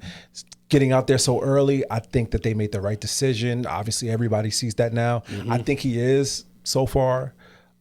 getting out there so early. I think that they made the right decision. Obviously, everybody sees that now. I think he is, so far,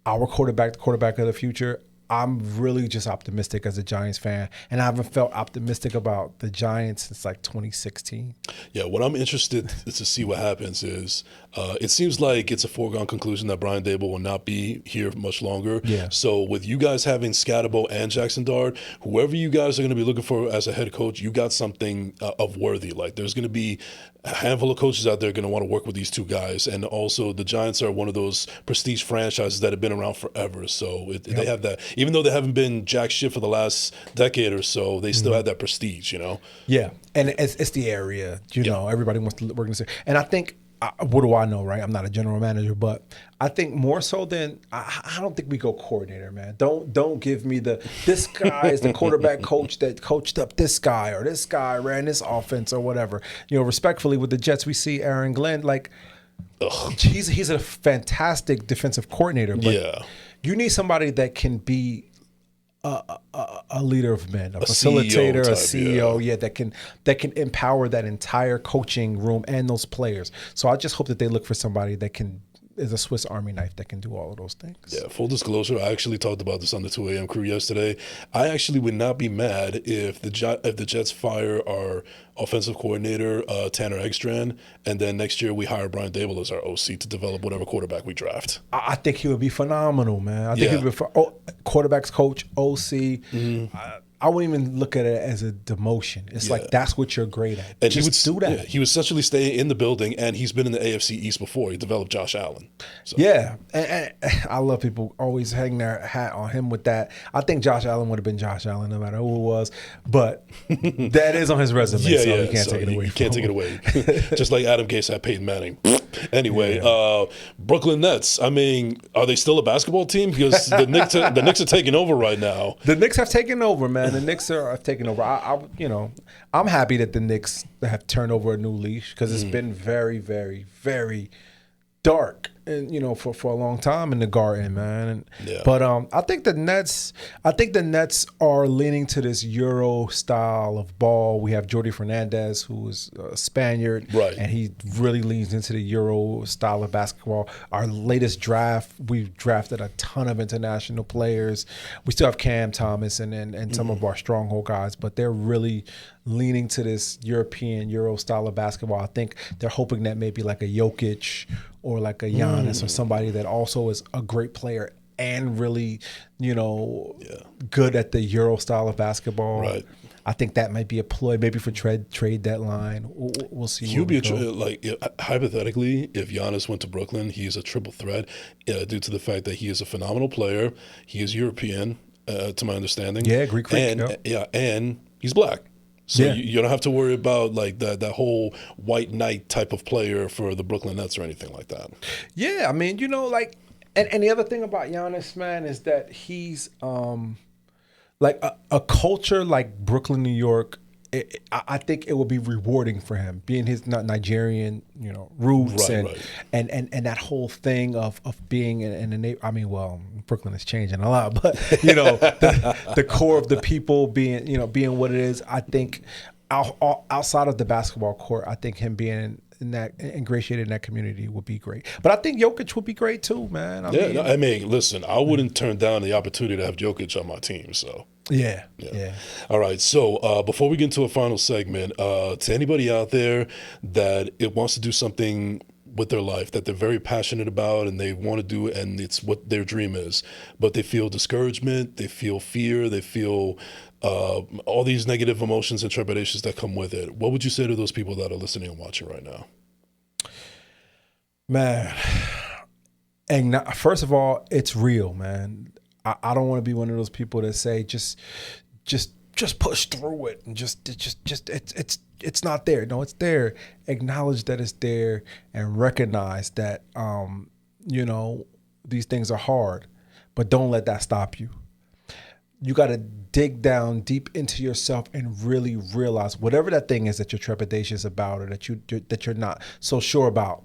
our quarterback, the quarterback of the future. I'm really just optimistic as a Giants fan, and I haven't felt optimistic about the Giants since like 2016. Yeah, what I'm interested to see what happens is it seems like it's a foregone conclusion that Brian Daboll will not be here much longer. Yeah. So with you guys having Scatterbo and Jackson Dart, whoever you guys are going to be looking for as a head coach, you got something of worthy. Like there's going to be a handful of coaches out there going to want to work with these two guys. And also the Giants are one of those prestige franchises that have been around forever. So they have that. Even though they haven't been jack shit for the last decade or so, they still have that prestige, you know? Yeah. And it's the area, you know, everybody wants to work in this area. And I think, what do I know, right? I'm not a general manager, but I think more so than I don't think we go coordinator, man. Don't give me this guy is the quarterback coach that coached up this guy, or this guy ran this offense or whatever. You know, respectfully with the Jets, we see Aaron Glenn like he's a fantastic defensive coordinator, but you need somebody that can be a leader of men, a facilitator, a CEO, that can empower that entire coaching room and those players. So I just hope that they look for somebody that is a Swiss Army knife that can do all of those things. Yeah, full disclosure, I actually talked about this on the 2 a.m. crew yesterday. I actually would not be mad if the Jets fire our offensive coordinator, Tanner Ekstrand, and then next year we hire Brian Daboll as our OC to develop whatever quarterback we draft. I think he would be phenomenal, man. I think he would be quarterbacks coach, OC. I wouldn't even look at it as a demotion. It's like that's what you're great at. And just do that. Yeah, he would essentially stay in the building, and he's been in the AFC East before. He developed Josh Allen. So. Yeah, and I love people always hang their hat on him with that. I think Josh Allen would have been Josh Allen no matter who it was, but that is on his resume, so you can't take it away. You can't take it away. Just like Adam Gase had Peyton Manning. Anyway, Brooklyn Nets. I mean, are they still a basketball team? Because the Knicks are taking over right now. The Knicks have taken over, man. The Knicks have taken over. I'm happy that the Knicks have turned over a new leash because it's been very, very, very dark, and for a long time in the Garden, man. But I think the Nets are leaning to this Euro style of ball. We have Jordi Fernandez, who is a Spaniard, right, and he really leans into the Euro style of basketball. Our latest draft, we've drafted a ton of international players. We still have Cam Thomas and some of our stronghold guys, but they're really leaning to this European Euro style of basketball. I think they're hoping that maybe like a Jokic or like a Giannis or somebody that also is a great player and really, good at the Euro style of basketball. Right. I think that might be a ploy, maybe for trade deadline. We'll see. He'll be hypothetically, if Giannis went to Brooklyn, he's a triple threat due to the fact that he is a phenomenal player. He is European, to my understanding. Yeah, Greek freak. And he's black. So you don't have to worry about like that whole white knight type of player for the Brooklyn Nets or anything like that. Yeah, I mean, and the other thing about Giannis, man, is that he's like a culture like Brooklyn, New York. I think it would be rewarding for him, being his Nigerian, roots, Right, and, right. and that whole thing of being in a neighborhood. I mean, well, Brooklyn is changing a lot, but the core of the people being what it is. I think outside of the basketball court, I think him being ingratiated in that community would be great. But I think Jokic would be great too, man. I mean, listen, I wouldn't turn down the opportunity to have Jokic on my team. So Yeah. All right. So before we get into a final segment, to anybody out there that it wants to do something with their life that they're very passionate about and they want to do, and it's what their dream is, but they feel discouragement, they feel fear, they feel all these negative emotions and trepidations that come with it. What would you say to those people that are listening and watching right now? Man, and first of all, it's real, man. I don't want to be one of those people that say just push through it and it's not there. No, it's there. Acknowledge that it's there and recognize that these things are hard, but don't let that stop you. You got to dig down deep into yourself and really realize whatever that thing is that you're trepidatious about or that you're not so sure about.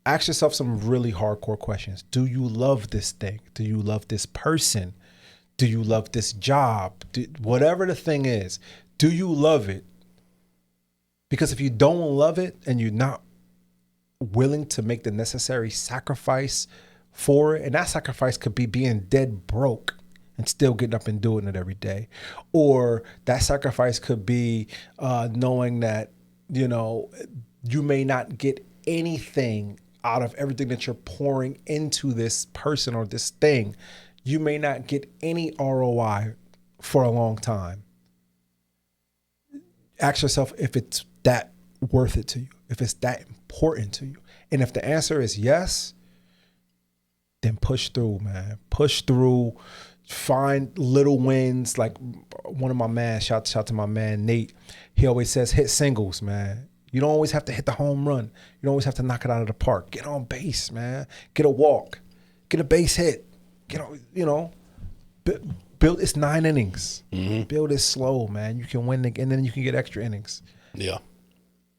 Ask yourself some really hardcore questions. Do you love this thing? Do you love this person? Do you love this job? Whatever the thing is, do you love it? Because if you don't love it and you're not willing to make the necessary sacrifice for it, and that sacrifice could be being dead broke and still getting up and doing it every day. Or that sacrifice could be knowing that, you may not get anything out of everything that you're pouring into this person or this thing. You may not get any ROI for a long time. Ask yourself if it's that worth it to you, if it's that important to you. And if the answer is yes, then push through, man. Push through. Find little wins. Like one of my man, shout to my man Nate. He always says hit singles, man. You don't always have to hit the home run. You don't always have to knock it out of the park. Get on base, man. Get a walk. Get a base hit. Build. It's 9 innings. Mm-hmm. Build it slow, man. You can win, and then you can get extra innings. Yeah.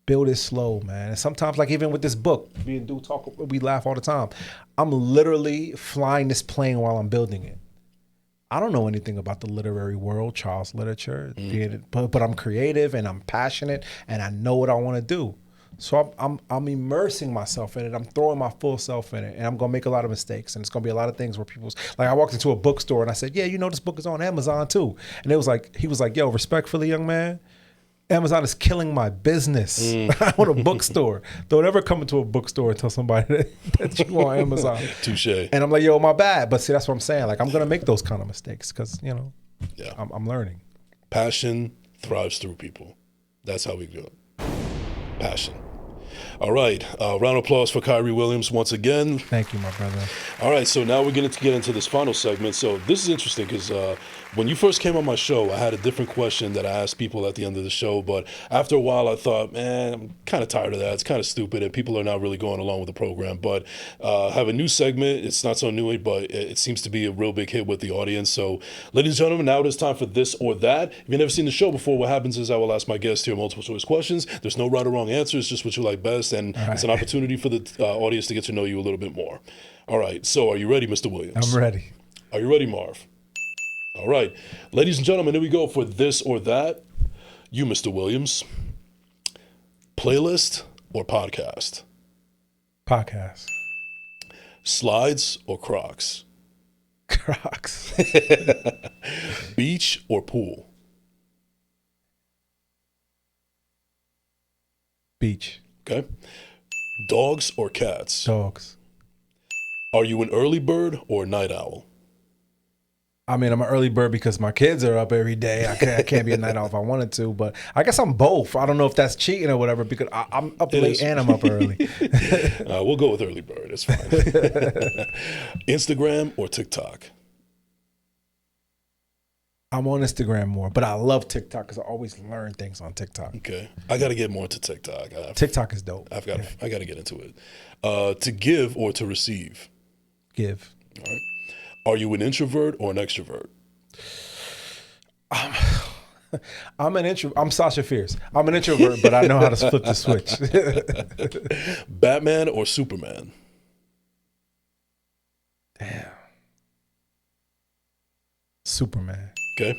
Build it slow, man. And sometimes, like even with this book, me and Dude talk, we laugh all the time. I'm literally flying this plane while I'm building it. I don't know anything about the literary world, Charles literature, but I'm creative and I'm passionate and I know what I want to do. So I'm immersing myself in it. I'm throwing my full self in it, and I'm gonna make a lot of mistakes. And it's gonna be a lot of things where people's like, I walked into a bookstore and I said, "Yeah, this book is on Amazon too." And he was like, "Yo, respectfully, young man, Amazon is killing my business. I want a bookstore. Don't ever come into a bookstore and tell somebody that you want Amazon." Touche. And I'm like, "Yo, my bad." But see, that's what I'm saying. Like, I'm gonna make those kind of mistakes because I'm learning. Passion thrives through people. That's how we do it. Passion. All right. Round of applause for Khairi Williams once again. Thank you, my brother. All right. So now we're going to get into this final segment. So this is interesting because when you first came on my show, I had a different question that I asked people at the end of the show. But after a while, I thought, man, I'm kind of tired of that. It's kind of stupid and people are not really going along with the program. But I have a new segment. It's not so new, but it seems to be a real big hit with the audience. So ladies and gentlemen, now it is time for This or That. If you've never seen the show before, what happens is I will ask my guests here multiple choice questions. There's no right or wrong answer. It's just what you like best. And it's an opportunity for the audience to get to know you a little bit more. All right. So are you ready, Mr. Williams? I'm ready. Are you ready, Marv? All right. Ladies and gentlemen, here we go for This or That. You, Mr. Williams. Playlist or podcast? Podcast. Slides or Crocs? Crocs. Beach or pool? Beach. Okay. Dogs or cats? Dogs. Are you an early bird or night owl? I mean, I'm an early bird because my kids are up every day. I can't be a night owl if I wanted to, but I guess I'm both. I don't know if that's cheating or whatever because I'm up late and I'm up early. We'll go with early bird. It's fine. Instagram or TikTok? I'm on Instagram more, but I love TikTok because I always learn things on TikTok. Okay, I got to get more into TikTok. TikTok is dope. I got to get into it. To give or to receive? Give. All right. Are you an introvert or an extrovert? I'm Sasha Fierce. I'm an introvert, but I know how to flip the switch. Batman or Superman? Damn. Superman. Okay.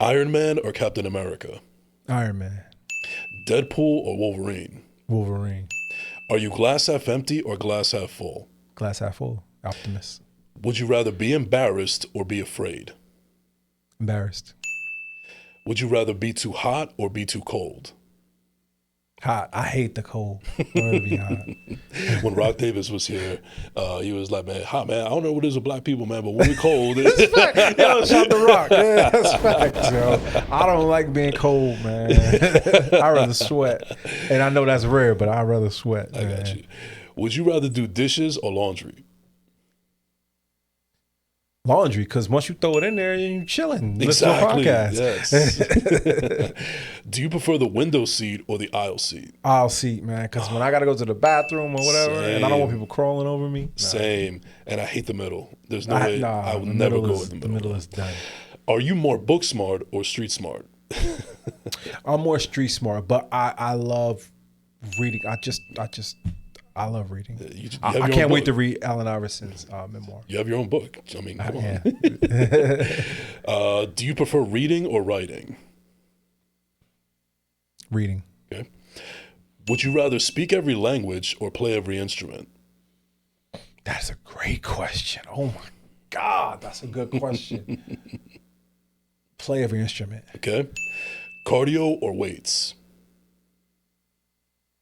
Iron Man or Captain America? Iron Man. Deadpool or Wolverine? Wolverine. Are you glass half empty or glass half full? Glass half full. Optimist. Would you rather be embarrassed or be afraid? Embarrassed. Would you rather be too hot or be too cold? Hot. I hate the cold. I'd rather be hot. When Rock Davis was here, he was like, man, hot, man. I don't know what it is with black people, man, but when we cold. Yo, shout to Rock. Yeah, that's facts, yo. I don't like being cold, man. I'd rather sweat. And I know that's rare, but I'd rather sweat. I got you. Would you rather do dishes or laundry? Laundry, because once you throw it in there, you're chilling. Exactly. Listen to a podcast. Yes. Do you prefer the window seat or the aisle seat? Aisle seat, man, because when I got to go to the bathroom or whatever, and I don't want Same. people crawling over me. Same. And I hate the middle. There's no way. I will the never middle go is- with the The middle. middle is done. Are you more book smart or street smart? I'm more street smart, but I love reading. I love reading. You I have your own can't wait book. to read Allen Iverson's memoir. You have your own book. I mean, come Yeah. on. Do you prefer reading or writing? Reading. Okay. Would you rather speak every language or play every instrument? That's a great question. Oh my God, that's a good question. Play every instrument. Okay. Cardio or weights?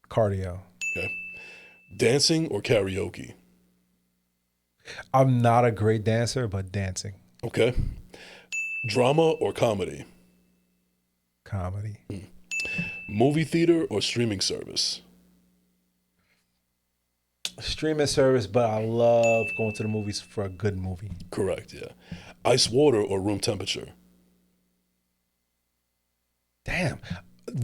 Cardio. Okay. Dancing or karaoke? I'm not a great dancer, but dancing. Okay. Drama or comedy? Comedy. Movie theater or streaming service? Streaming service, but I love going to the movies for a good movie. Correct, yeah. Ice water or room temperature? Damn.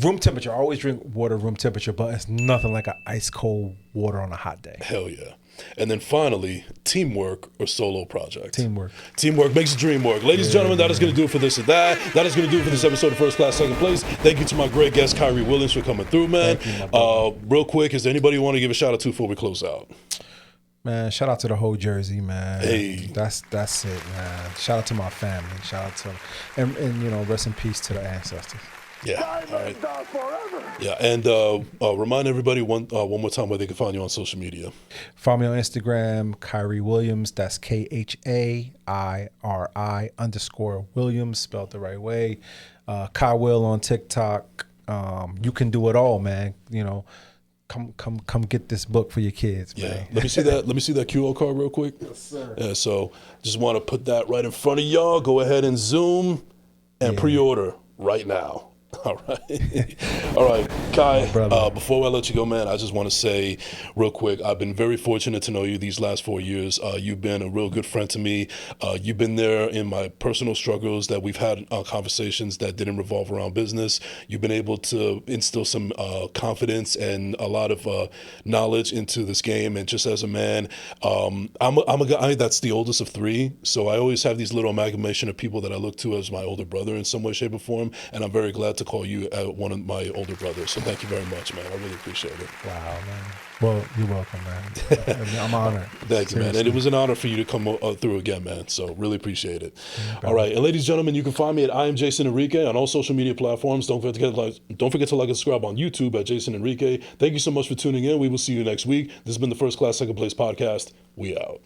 Room temperature. I always drink water room temperature, but it's nothing like an ice cold water on a hot day. Hell yeah. And then finally, teamwork or solo project? Teamwork. Teamwork makes the dream work. Ladies and gentlemen, that is going to do it for this and that. That is going to do it for this episode of First Class, Second Place. Thank you to my great guest, Khairi Williams, for coming through, man. Thank you, my brother. Real quick, is there anybody you want to give a shout out to before we close out? Man, shout out to the whole Jersey, man. Hey. That's it, man. Shout out to my family. Shout out to and you know, rest in peace to the ancestors. Yeah. All right. Yeah, and remind everybody one more time where they can find you on social media. Follow me on Instagram, Khairi Williams. That's KHAIRI_Williams, spelled the right way. Kai Will on TikTok. You can do it all, man. You know, come get this book for your kids, Yeah. man. Let me see that QR code real quick. Yes, sir. Yeah, so just want to put that right in front of y'all. Go ahead and Zoom and pre-order right now. All right. All right, Kai, before I let you go, man, I just want to say real quick, I've been very fortunate to know you these last 4 years. You've been a real good friend to me. You've been there in my personal struggles that we've had conversations that didn't revolve around business. You've been able to instill some confidence and a lot of knowledge into this game. And just as a man, I'm a guy that's the oldest of three. So I always have these little amalgamation of people that I look to as my older brother in some way, shape, or form. And I'm very glad to call you one of my older brothers. So thank you very much, man. I really appreciate it. Wow, man. Well, you're welcome, man. I'm honored. Thank you, man. And it was an honor for you to come through again, man. So really appreciate it. All right. And ladies and gentlemen, you can find me at I am Jason Enrique on all social media platforms. Don't forget to like and subscribe on YouTube at Jason Enrique. Thank you so much for tuning in. We will see you next week. This has been the First Class, Second Place podcast. We out.